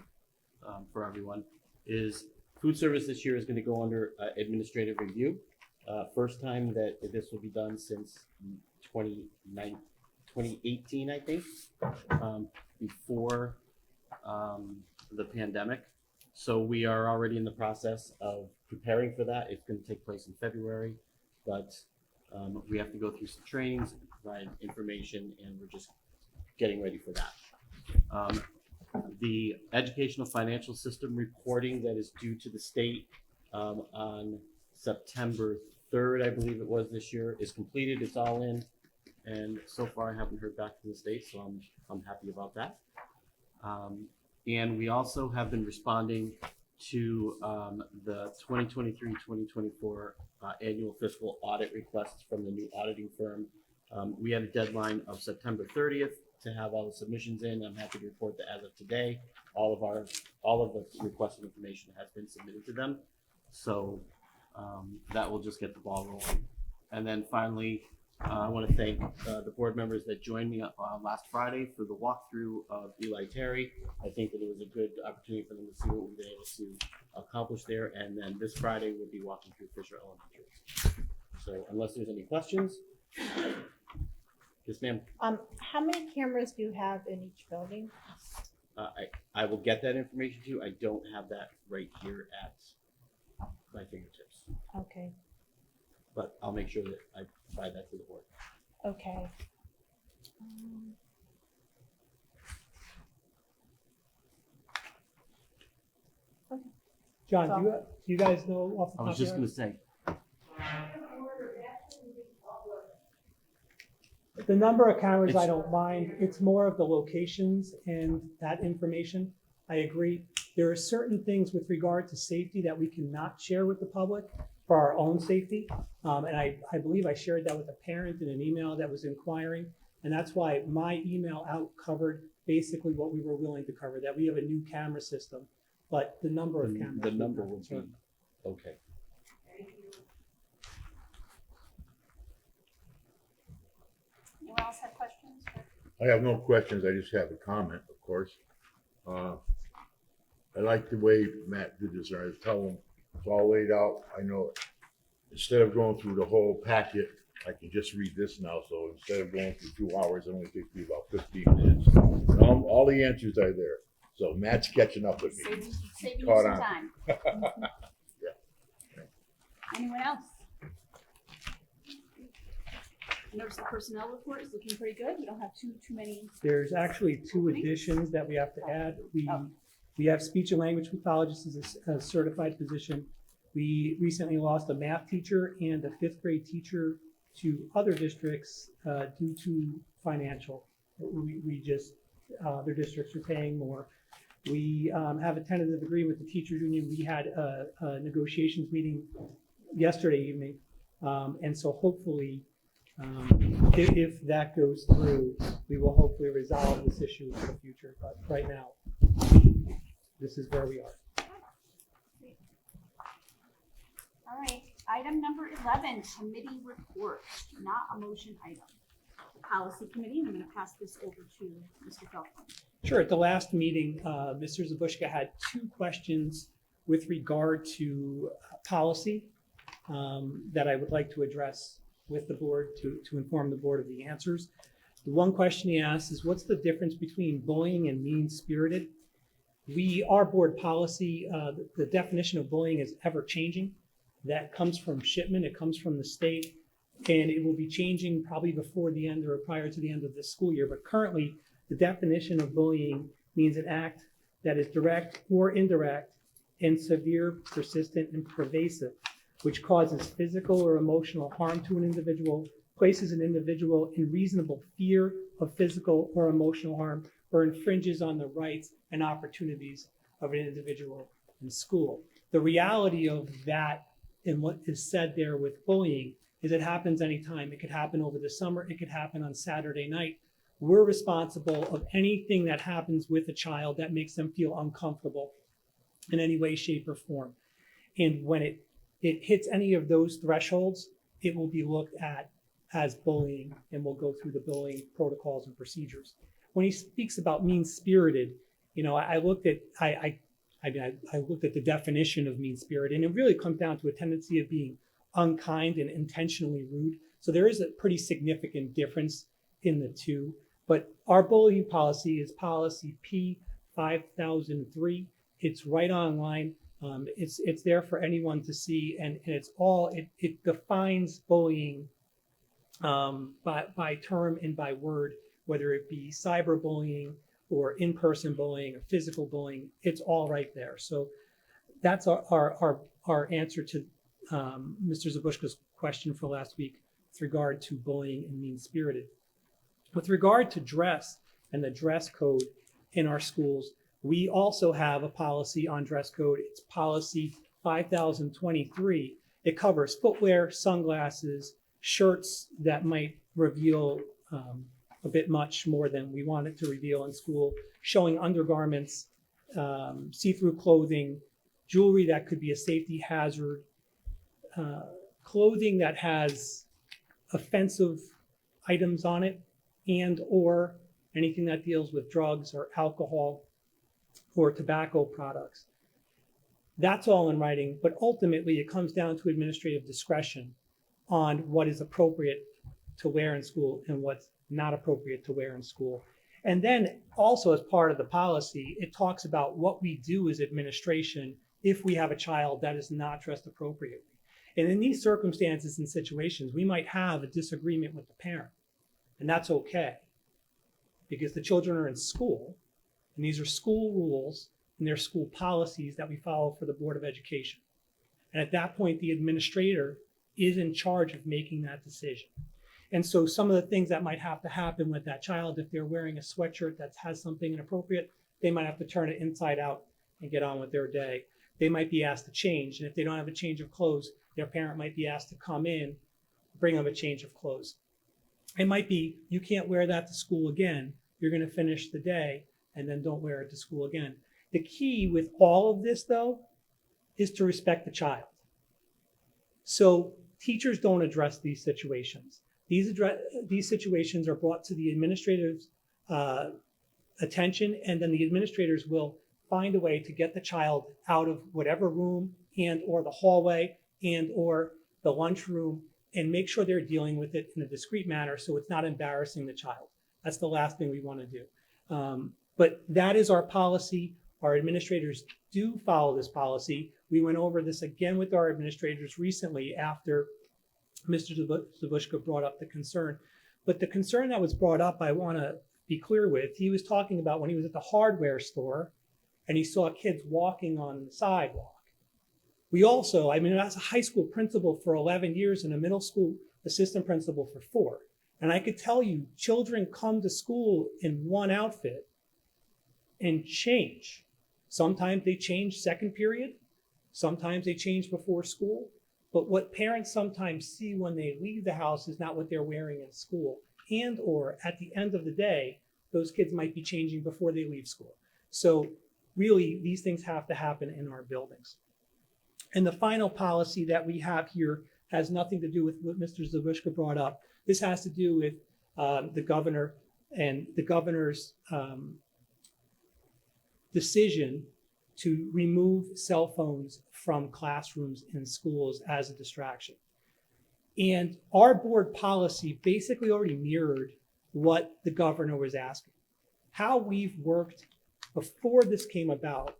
for everyone. Is food service this year is going to go under administrative review. First time that this will be done since 2018, I think, before the pandemic. So we are already in the process of preparing for that. It's going to take place in February, but we have to go through some trainings, provide information, and we're just getting ready for that. The educational financial system reporting that is due to the state on September 3rd, I believe it was this year, is completed. It's all in, and so far I haven't heard back from the state, so I'm happy about that. And we also have been responding to the 2023-2024 annual fiscal audit requests from the new auditing firm. We had a deadline of September 30th to have all the submissions in. I'm happy to report that as of today, all of the requested information has been submitted to them. So that will just get the ball rolling. And then finally, I want to thank the board members that joined me last Friday for the walkthrough of Eli Terry. I think that it was a good opportunity for them to see what we've been able to accomplish there. And then this Friday, we'll be walking through Fisher Elementary. So unless there's any questions. Yes, ma'am. How many cameras do you have in each building? I will get that information to you. I don't have that right here at my fingertips. Okay. But I'll make sure that I provide that to the board. Okay. John, do you guys know off the I top was just of going your to say, head? The number of cameras, I It's- don't mind. It's more of the locations and that information. I agree. There are certain things with regard to safety that we cannot share with the public. for our own safety. And I believe I shared that with a parent in an email that was inquiring. And that's why my email out covered basically what we were willing to cover, that we have a new camera system, but the number of cameras. The number would be, okay. Anyone else have questions? I have no questions, I just have a comment, of course. I like the way Matt did this, I tell him it's all laid out, I know, instead of going through the whole packet, I can just read this now, so instead of going through 2 hours, it only takes me about 15 minutes. And all the answers are there, so Matt's catching up with me. Saving you Caught some on. time. Anyone else? Notice the personnel report is looking pretty good. We don't have too many. There's actually 2 additions that we have to add. We have speech and language pathologist as a certified position. We recently lost a math teacher and a 5th grade teacher to other districts due to financial. We just, their districts are paying more. We have a tentative agreement with the teachers union. We had a negotiations meeting yesterday evening. And so hopefully, if that goes through, we will hopefully resolve this issue in the future. But right now, this is where we are. All right, item number 11, committee report, not a motion item. Policy committee, and I'm going to pass this over to Mr. Feldman. Sure. At the last meeting, Mr. Zabushka had 2 questions with regard to policy that I would like to address with the board to inform the board of the answers. The one question he asked is, what's the difference between bullying and mean-spirited? Our board policy, the definition of bullying is ever changing. That comes from Shipman, it comes from the state, and it will be changing probably before the end or prior to the end of this school year. But currently, the definition of bullying means an act that is direct or indirect and severe, persistent, and pervasive, which causes physical or emotional harm to an individual, places an individual in reasonable fear of physical or emotional harm, or infringes on the rights and opportunities of an individual in school. The reality of that and what is said there with bullying is it happens anytime. It could happen over the summer. It could happen on Saturday night. We're responsible of anything that happens with a child that makes them feel uncomfortable in any way, shape, or form. And when it hits any of those thresholds, it will be looked at as bullying, and we'll go through the bullying protocols and procedures. When he speaks about mean-spirited, I looked at the definition of mean-spirited, and it really comes down to a tendency of being unkind and intentionally rude. So there is a pretty significant difference in the 2. But our bullying policy is policy P5003. It's right online. It's there for anyone to see, and it defines bullying by term and by word, whether it be cyberbullying or in-person bullying or physical bullying. It's all right there. So that's our answer to Mr. Zabushka's question for last week with regard to bullying and mean-spirited. With regard to dress and the dress code in our schools, we also have a policy on dress code. It's policy 5023. It covers footwear, sunglasses, shirts that might reveal a bit much more than we want it to reveal in school, showing undergarments, see-through clothing, jewelry that could be a safety hazard, clothing that has offensive items on it, and or anything that deals with drugs or alcohol or tobacco products. That's all in writing, but ultimately it comes down to administrative discretion on what is appropriate to wear in school and what's not appropriate to wear in school. And then also as part of the policy, it talks about what we do as administration if we have a child that is not dressed appropriately. And in these circumstances and situations, we might have a disagreement with the parent, and that's okay because the children are in school, and these are school rules and they're school policies that we follow for the Board of Education. And at that point, the administrator is in charge of making that decision. And so some of the things that might have to happen with that child, if they're wearing a sweatshirt that has something inappropriate, they might have to turn it inside out and get on with their day. They might be asked to change. And if they don't have a change of clothes, their parent might be asked to come in, bring them a change of clothes. It might be, you can't wear that to school again. You're going to finish the day and then don't wear it to school again. The key with all of this, though, is to respect the child. So teachers don't address these situations. These situations are brought to the administrator's attention, and then the administrators will find a way to get the child out of whatever room and or the hallway and or the lunchroom and make sure they're dealing with it in a discreet manner so it's not embarrassing the child. That's the last thing we want to do. But that is our policy. Our administrators do follow this policy. We went over this again with our administrators recently after Mr. Zabushka brought up the concern. But the concern that was brought up, I want to be clear with, he was talking about when he was at the hardware store and he saw kids walking on the sidewalk. We also, I mean, I was a high school principal for 11 years and a middle school assistant principal for 4. And I could tell you, children come to school in one outfit and change. Sometimes they change second period. Sometimes they change before school. But what parents sometimes see when they leave the house is not what they're wearing in school. And or at the end of the day, those kids might be changing before they leave school. So really, these things have to happen in our buildings. And the final policy that we have here has nothing to do with what Mr. Zabushka brought up. This has to do with the governor and the governor's decision to remove cell phones from classrooms in schools as a distraction. And our board policy basically already mirrored what the governor was asking. How we've worked before this came about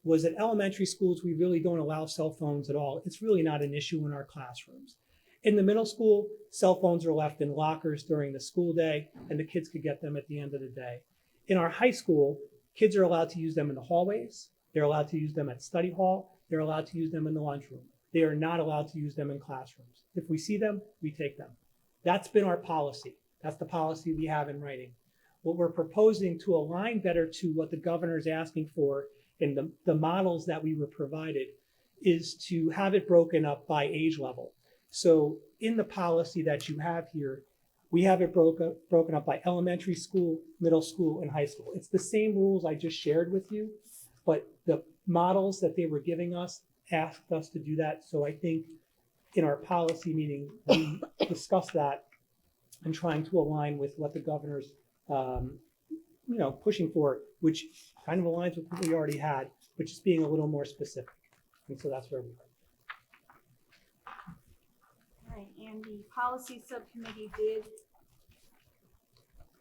was at elementary schools, we really don't allow cell phones at all. It's really not an issue in our classrooms. In the middle school, cell phones are left in lockers during the school day, and the kids could get them at the end of the day. In our high school, kids are allowed to use them in the hallways. They're allowed to use them at study hall. They're allowed to use them in the lunchroom. They are not allowed to use them in classrooms. If we see them, we take them. That's been our policy. That's the policy we have in writing. What we're proposing to align better to what the governor is asking for in the models that we were provided is to have it broken up by age level. So in the policy that you have here, we have it broken up by elementary school, middle school, and high school. It's the same rules I just shared with you, but the models that they were giving us asked us to do that. So I think in our policy meeting, we discussed that and trying to align with what the governor's pushing for, which kind of aligns with what we already had, but just being a little more specific. And so that's where we are. All right, and the policy subcommittee did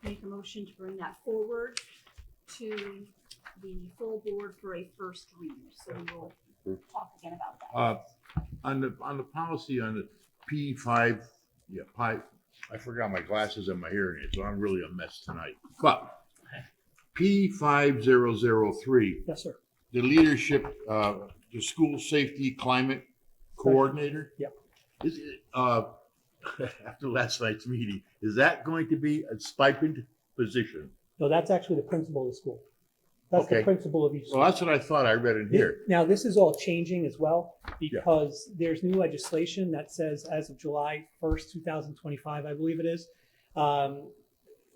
make a motion to bring that forward to the full board for a first read. So we'll talk again about that. On the policy on the P5, I forgot my glasses and my hearing aids, so I'm really a mess tonight. But P5003. Yes, sir. The leadership, the school safety climate coordinator. Yep. Is it, after last night's meeting, is that going to be a stipend position? No, that's actually the principal of the school. That's the principal of each school. Well, that's what I thought I read in here. Now, this is all changing as well because there's new legislation that says as of July 1st, 2025, I believe it is,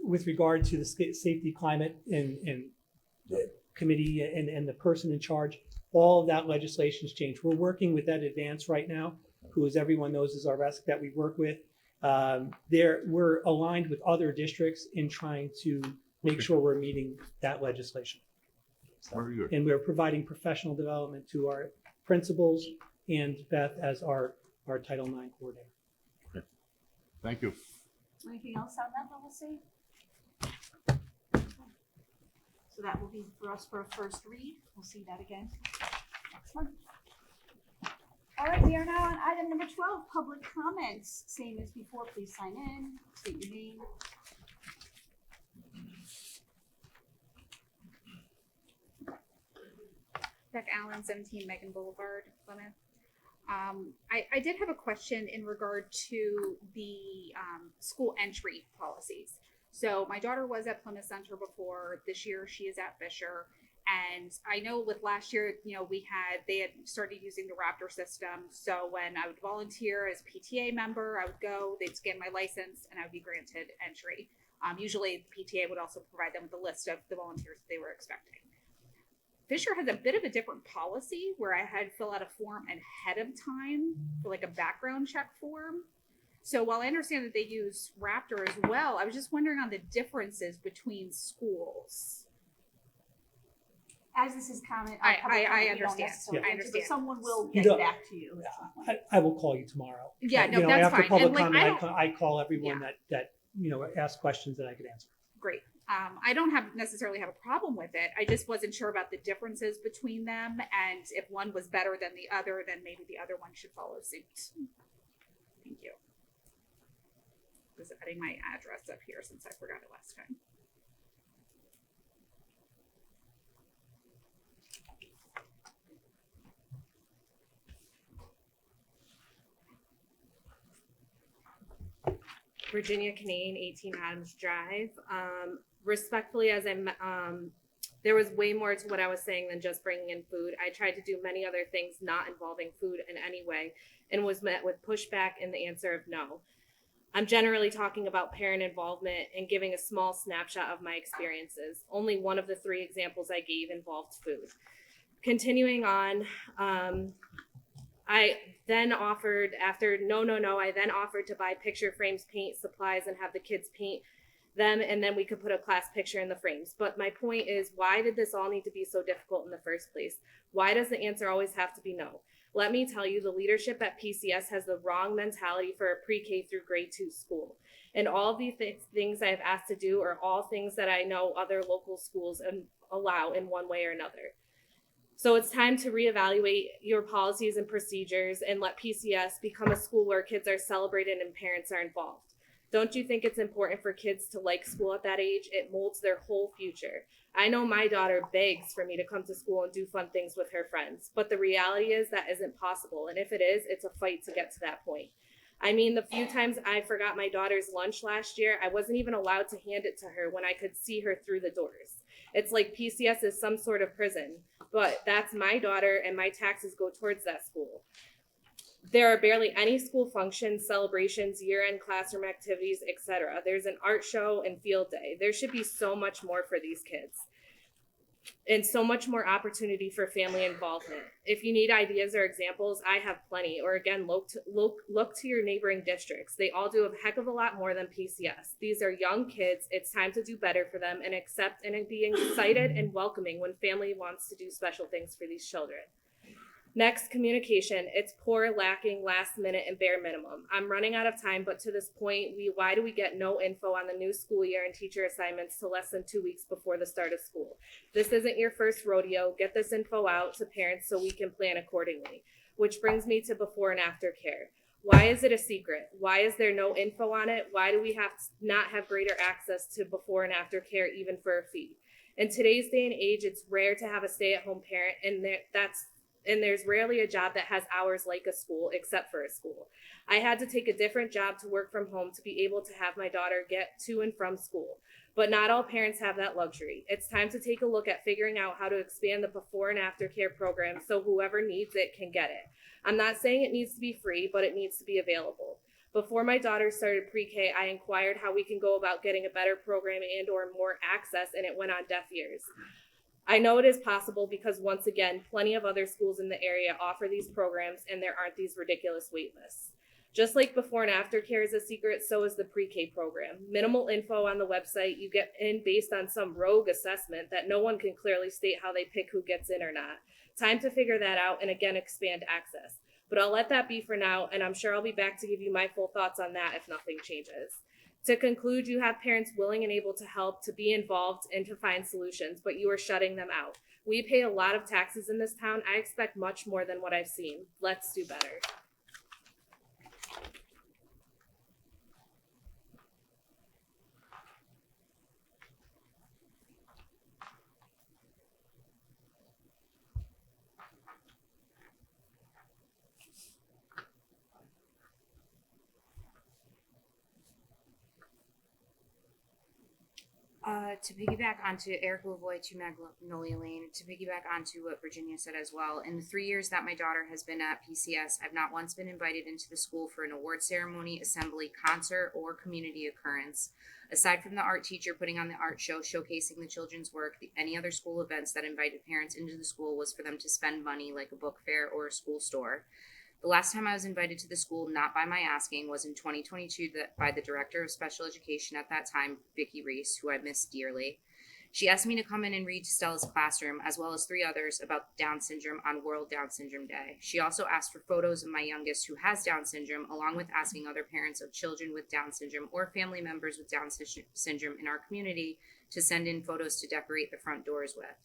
with regard to the safety climate and committee and the person in charge, all of that legislation has changed. We're working with Ed Advance right now, who, as everyone knows, is our RESC that we work with. We're aligned with other districts in trying to make sure we're meeting that legislation. So, very good. and we're providing professional development to our principals and Beth as our Title IX coordinator. Okay. Thank you. Anything else on that level C? So that will be for us for a first read. We'll see that again next month. All right, we are now on item number 12, public comments. Same as before, please sign in, state your name. Beck Allen, 17 Megan Boulevard, Plymouth. I did have a question in regard to the school entry policies. So my daughter was at Plymouth Center before. This year she is at Fisher. And I know with last year, they had started using the Raptor system. So when I would volunteer as PTA member, I would go, they'd scan my license, and I would be granted entry. Usually PTA would also provide them with a list of the volunteers that they were expecting. Fisher has a bit of a different policy where I had to fill out a form ahead of time for like a background check form. So while I understand that they use Raptor as well, I was just wondering on the differences between schools. As this is comment, I public comment, we don't understand. necessarily I answer, but understand. someone will You get know, back to you. I will call you tomorrow. Yeah, no, You know, that's after fine. public And, like, comment, I I call everyone that ask questions that I could answer. Great. I don't necessarily have a problem with it. I just wasn't sure about the differences between them, and if one was better than the other, then maybe the other one should follow suit. Thank you. I was adding my address up here since I forgot it last time. Virginia Canane, 18 Adams Drive. Respectfully, as there was way more to what I was saying than just bringing in food. I tried to do many other things not involving food in any way and was met with pushback and the answer of no. I'm generally talking about parent involvement and giving a small snapshot of my experiences. Only one of the 3 examples I gave involved food. Continuing on, I then offered, after I then offered to buy picture frames, paint supplies, and have the kids paint them, and then we could put a class picture in the frames. But my point is, why did this all need to be so difficult in the first place? Why does the answer always have to be no? Let me tell you, the leadership at PCS has the wrong mentality for a pre-K through grade 2 school. And all of these things I have asked to do are all things that I know other local schools allow in one way or another. So it's time to reevaluate your policies and procedures and let PCS become a school where kids are celebrated and parents are involved. Don't you think it's important for kids to like school at that age? It molds their whole future. I know my daughter begs for me to come to school and do fun things with her friends, but the reality is that isn't possible. And if it is, it's a fight to get to that point. I mean, the few times I forgot my daughter's lunch last year, I wasn't even allowed to hand it to her when I could see her through the doors. It's like PCS is some sort of prison, but that's my daughter and my taxes go towards that school. There are barely any school functions, celebrations, year-end classroom activities, etc. There's an art show and field day. There should be so much more for these kids and so much more opportunity for family involvement. If you need ideas or examples, I have plenty. Or again, look to your neighboring districts. They all do a heck of a lot more than PCS. These are young kids. It's time to do better for them and accept and be excited and welcoming when family wants to do special things for these children. Next, communication. It's poor, lacking, last minute, and bare minimum. I'm running out of time, but to this point, why do we get no info on the new school year and teacher assignments till less than 2 weeks before the start of school? This isn't your first rodeo. Get this info out to parents so we can plan accordingly. Which brings me to before and after care. Why is it a secret? Why is there no info on it? Why do we have to not have greater access to before and after care even for a fee? In today's day and age, it's rare to have a stay-at-home parent, and there's rarely a job that has hours like a school, except for a school. I had to take a different job to work from home to be able to have my daughter get to and from school. But not all parents have that luxury. It's time to take a look at figuring out how to expand the before and after care program so whoever needs it can get it. I'm not saying it needs to be free, but it needs to be available. Before my daughter started pre-K, I inquired how we can go about getting a better program and or more access, and it went on deaf ears. I know it is possible because, once again, plenty of other schools in the area offer these programs and there aren't these ridiculous wait lists. Just like before and after care is a secret, so is the pre-K program. Minimal info on the website, you get in based on some rogue assessment that no one can clearly state how they pick who gets in or not. Time to figure that out and again expand access. But I'll let that be for now, and I'm sure I'll be back to give you my full thoughts on that if nothing changes. To conclude, you have parents willing and able to help, to be involved, and to find solutions, but you are shutting them out. We pay a lot of taxes in this town. I expect much more than what I've seen. Let's do better. To piggyback onto Eric Lavoie to Magnolia Lane, to piggyback onto what Virginia said as well, in the 3 years that my daughter has been at PCS, I've not once been invited into the school for an award ceremony, assembly, concert, or community occurrence. Aside from the art teacher putting on the art show showcasing the children's work, any other school events that invited parents into the school was for them to spend money like a book fair or a school store. The last time I was invited to the school, not by my asking, was in 2022 by the director of special education at that time, Vicki Reese, who I miss dearly. She asked me to come in and read to Stella's classroom, as well as 3 others, about Down syndrome on World Down Syndrome Day. She also asked for photos of my youngest who has Down syndrome, along with asking other parents of children with Down syndrome or family members with Down syndrome in our community to send in photos to decorate the front doors with.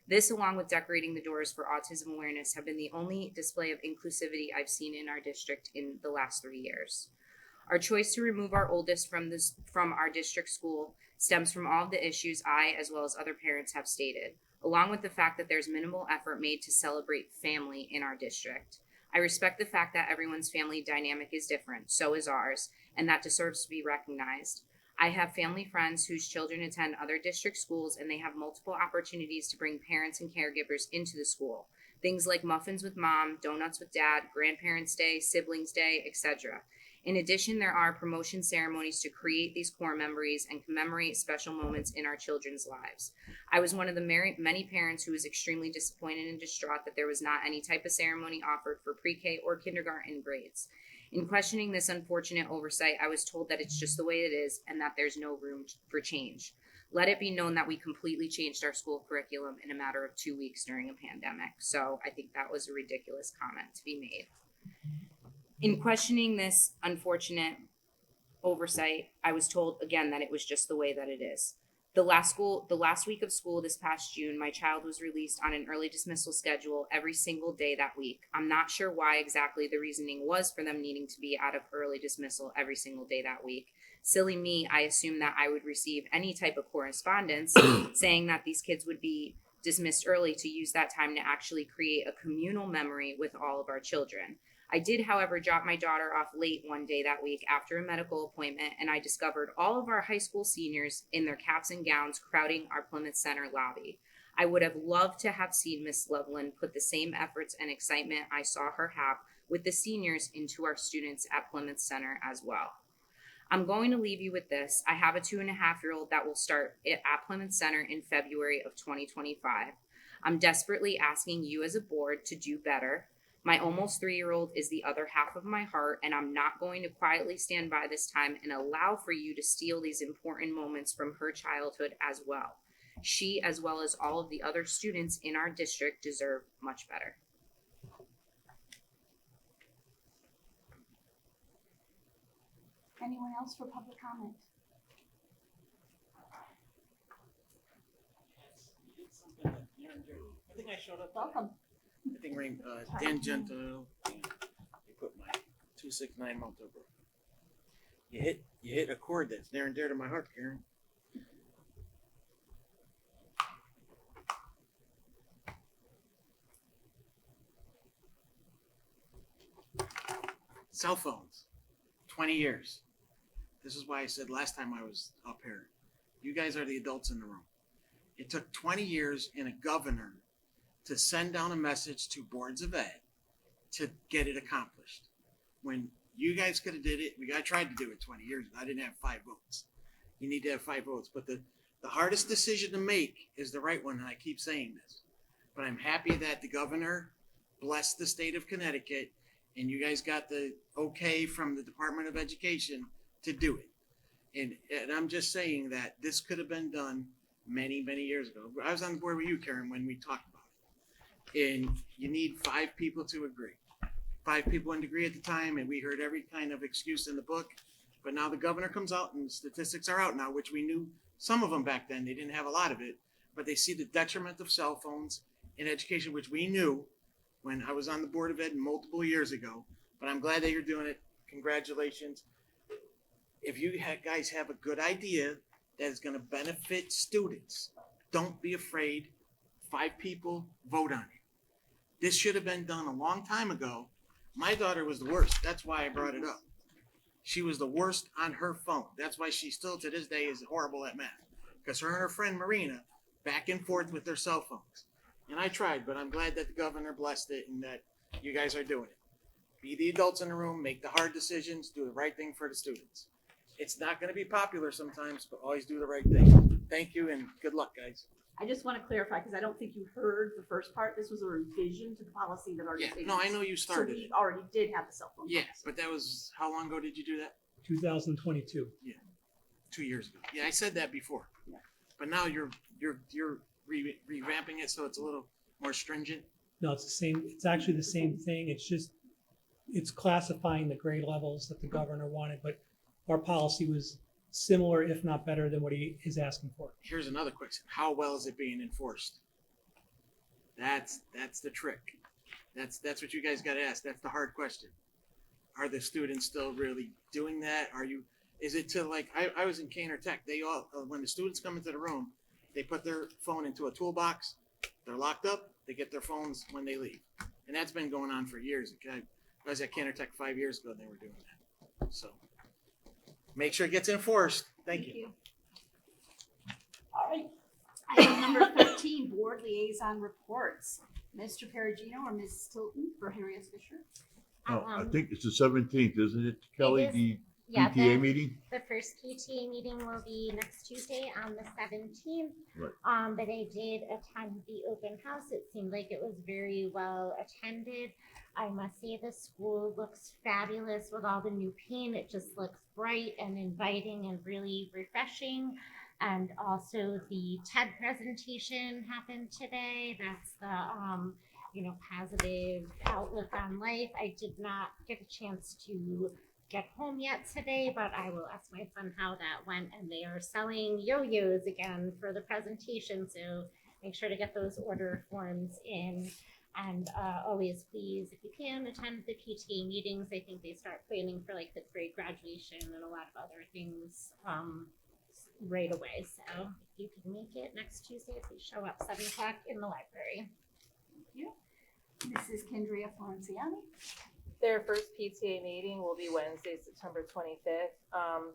This, along with decorating the doors for autism awareness, have been the only display of inclusivity I've seen in our district in the last 3 years. Our choice to remove our oldest from our district school stems from all of the issues I, as well as other parents, have stated, along with the fact that there's minimal effort made to celebrate family in our district. I respect the fact that everyone's family dynamic is different, so is ours, and that deserves to be recognized. I have family friends whose children attend other district schools, and they have multiple opportunities to bring parents and caregivers into the school. Things like muffins with mom, donuts with dad, grandparents' day, siblings' day, etc. In addition, there are promotion ceremonies to create these core memories and commemorate special moments in our children's lives. I was one of the many parents who was extremely disappointed and distraught that there was not any type of ceremony offered for pre-K or kindergarten grades. In questioning this unfortunate oversight, I was told that it's just the way it is and that there's no room for change. Let it be known that we completely changed our school curriculum in a matter of 2 weeks during a pandemic. So I think that was a ridiculous comment to be made. In questioning this unfortunate oversight, I was told again that it was just the way that it is. The last week of school this past June, my child was released on an early dismissal schedule every single day that week. I'm not sure why exactly the reasoning was for them needing to be out of early dismissal every single day that week. Silly me, I assumed that I would receive any type of correspondence saying that these kids would be dismissed early to use that time to actually create a communal memory with all of our children. I did, however, drop my daughter off late one day that week after a medical appointment, and I discovered all of our high school seniors in their caps and gowns crowding our Plymouth Center lobby. I would have loved to have seen Miss Loveland put the same efforts and excitement I saw her have with the seniors into our students at Plymouth Center as well. I'm going to leave you with this. I have a 2.5-year-old that will start at Plymouth Center in February of 2025. I'm desperately asking you as a board to do better. My almost 3-year-old is the other half of my heart, and I'm not going to quietly stand by this time and allow for you to steal these important moments from her childhood as well. She, as well as all of the other students in our district, deserve much better. Anyone else for public comment? I think I showed up. Welcome. I think we're tangential. You put my 269 multiple. You hit a chord that's near and dear to my heart, Karen. Cell phones, 20 years. This is why I said last time I was up here, you guys are the adults in the room. It took 20 years and a governor to send down a message to boards of ed to get it accomplished. When you guys could have did it, I tried to do it 20 years ago. I didn't have 5 votes. You need to have 5 votes. But the hardest decision to make is the right one, and I keep saying this. But I'm happy that the governor blessed the state of Connecticut, and you guys got the okay from the Department of Education to do it. And I'm just saying that this could have been done many, many years ago. I was on the board with you, Karen, when we talked about it. And you need 5 people to agree. 5 people didn't agree at the time, and we heard every kind of excuse in the book. But now the governor comes out, and the statistics are out now, which we knew some of them back then. They didn't have a lot of it, but they see the detriment of cell phones in education, which we knew when I was on the board of ed multiple years ago. But I'm glad that you're doing it. Congratulations. If you guys have a good idea that is going to benefit students, don't be afraid. 5 people, vote on it. This should have been done a long time ago. My daughter was the worst. That's why I brought it up. She was the worst on her phone. That's why she still to this day is horrible at math. because her and her friend Marina back and forth with their cell phones. And I tried, but I'm glad that the governor blessed it and that you guys are doing it. Be the adults in the room, make the hard decisions, do the right thing for the students. It's not going to be popular sometimes, but always do the right thing. Thank you and good luck, guys. I just want to clarify, because I don't think you heard the first part. This was a revision to the policy that already Yeah, exists. no, I know you started So we it. already did have the cell phone. Yeah, policy. but that was, how long ago did you do that? 2022. 2 years ago. Yeah, I said that before. Yeah. But now you're revamping it so it's a little more stringent. No, it's the same. It's actually the same thing. It's just, it's classifying the grade levels that the governor wanted, but our policy was similar, if not better, than what he is asking for. Here's another question. How well is it being enforced? That's the trick. That's what you guys got to ask. That's the hard question. Are the students still really doing that? Is it to like, I was in Caner Tech. They all, when the students come into the room, they put their phone into a toolbox. They're locked up. They get their phones when they leave. And that's been going on for years. I was at Caner Tech 5 years ago and they were doing that. So make sure it gets enforced. Thank you. All right. Item number 13, board liaison reports. Mr. Perugino or Ms. Tilton for Henry S. Fisher? Oh, I think it's the 17th, isn't it, Kelly? is. The Yeah, PTA meeting? The first PTA meeting will be next Tuesday on the 17th. Right. But I did attend the open house. It seemed like it was very well attended. I must say the school looks fabulous with all the new paint. It just looks bright and inviting and really refreshing. And also the TED presentation happened today. That's the positive outlook on life. I did not get a chance to get home yet today, but I will ask my son how that went. And they are selling yo-yos again for the presentation, so make sure to get those order forms in. And always please, if you can, attend the PTA meetings. I think they start planning for like the grade graduation and a lot of other things right away. So if you can make it next Tuesday, please show up 7 o'clock in the library. Thank you. Mrs. Kendria Florenciani? Their first PTA meeting will be Wednesday, September 25th.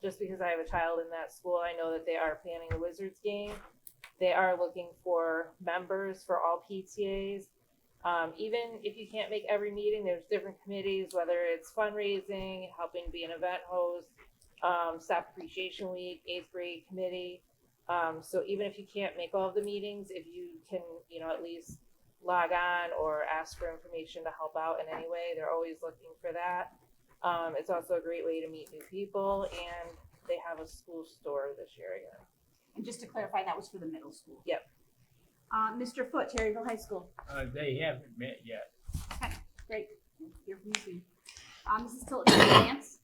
Just because I have a child in that school, I know that they are planning the Wizards game. They are looking for members for all PTAs. Even if you can't make every meeting, there's different committees, whether it's fundraising, helping be an event host, Staff Appreciation Week, 8th grade committee. So even if you can't make all of the meetings, if you can, at least log on or ask for information to help out in any way, they're always looking for that. It's also a great way to meet new people, and they have a school store this year again. And just to clarify, that was for the middle school. Yep. Mr. Foote, Terryville High School. They haven't met yet. Okay, great. Hear from you soon. Mrs. Tilton, advance.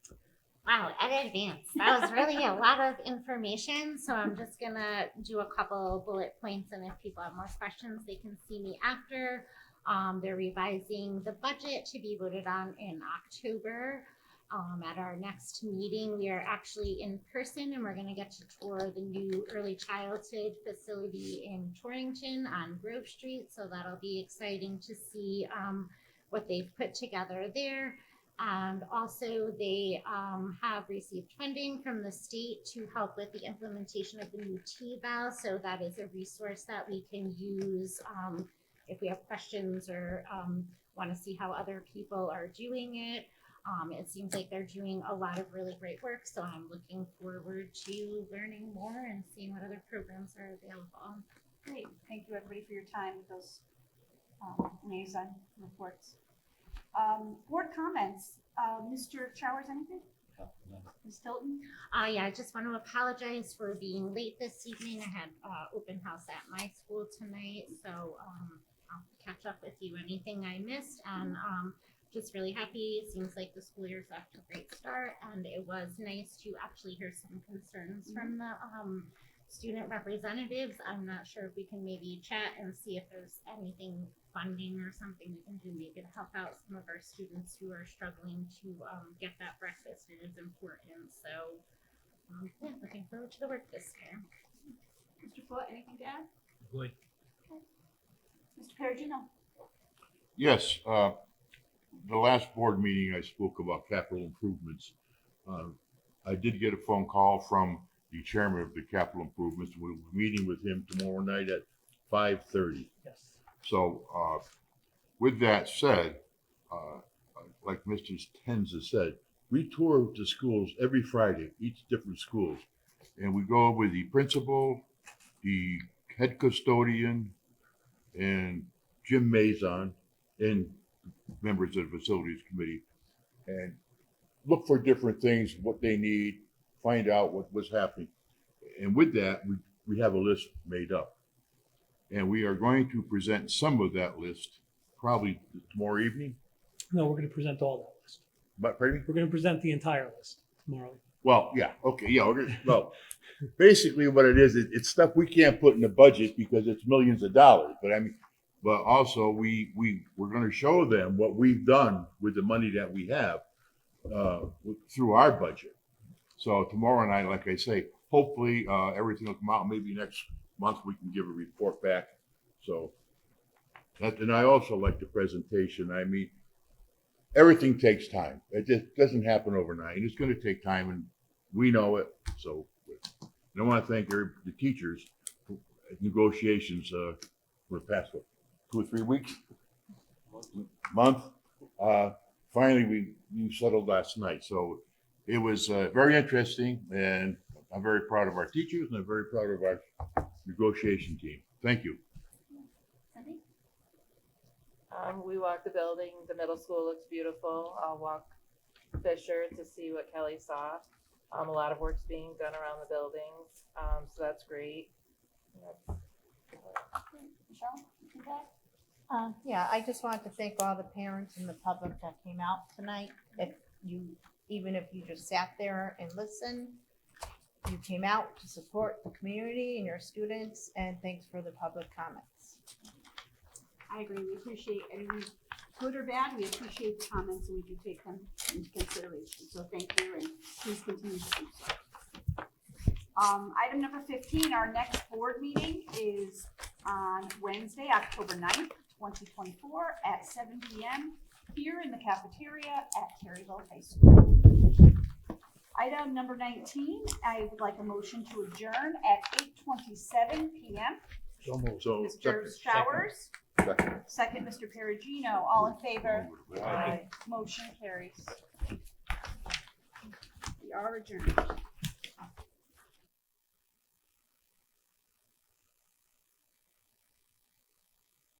Wow, at advance. That was really a lot of information. So I'm just gonna do a couple bullet points, and if people have more questions, they can see me after. They're revising the budget to be voted on in October. At our next meeting, we are actually in person, and we're gonna get to tour the new early childhood facility in Torrington on Grove Street. So that'll be exciting to see what they've put together there. And also they have received funding from the state to help with the implementation of the new T-Val. So that is a resource that we can use if we have questions or want to see how other people are doing it. It seems like they're doing a lot of really great work. So I'm looking forward to learning more and seeing what other programs are available. Great. Thank you, everybody, for your time with those liaison reports. Board comments. Mr. Chowers, anything? Ms. Tilton? Yeah, I just want to apologize for being late this evening. I had open house at my school tonight, so I'll catch up with you anything I missed. And just really happy. It seems like the school year's off to a great start, and it was nice to actually hear some concerns from the student representatives. I'm not sure if we can maybe chat and see if there's anything funding or something we can do maybe to help out some of our students who are struggling to get that breakfast. It is important. So yeah, looking forward to the work this year. Mr. Foote, anything to add? Good. Okay. Mr. Perugino? Yes, the last board meeting I spoke about capital improvements. I did get a phone call from the chairman of the capital improvements. We'll be meeting with him tomorrow night at 5:30. Yes. So, with that said, like Mr. Tenza said, we tour the schools every Friday, each different schools. And we go with the principal, the head custodian, and Jim Mazon, and members of the facilities committee, and look for different things, what they need, find out what's happening. And with that, we have a list made up. And we are going to present some of that list probably tomorrow evening. No, we're going to present all that list. But pardon me? We're going to present the entire list tomorrow. Well, yeah, okay, yeah. Well, basically what it is, it's stuff we can't put in the budget because it's millions of dollars. But I mean, but also we're going to show them what we've done with the money that we have through our budget. So tomorrow night, like I say, hopefully everything will come out. Maybe next month we can give a report back. So, and I also like the presentation. I mean, everything takes time. It just doesn't happen overnight. It's going to take time, and we know it. So, I want to thank the teachers for negotiations for the past 2 or 3 weeks, month. Finally, we settled last night. So it was very interesting, and I'm very proud of our teachers, and I'm very proud of our negotiation team. Thank you. We walked the building. The middle school looks beautiful. I'll walk Fisher to see what Kelly saw. A lot of work's being done around the buildings, so that's great. Yeah, I just wanted to thank all the parents and the public that came out tonight. Even if you just sat there and listened, you came out to support the community and your students, and thanks for the public comments. I agree. We appreciate anyone, good or bad, we appreciate the comments and we do take them into consideration. So thank you, and please continue to do so. Item number 15, our next board meeting is on Wednesday, October 9th, 2024 at 7 p.m. here in the cafeteria at Terryville High School. Item number 19, I would like a motion to adjourn at 8:27 p.m. So moved. So Mr. Showers. Second, Mr. Perugino. All in favor? Aye. Motion carries. We are adjourned.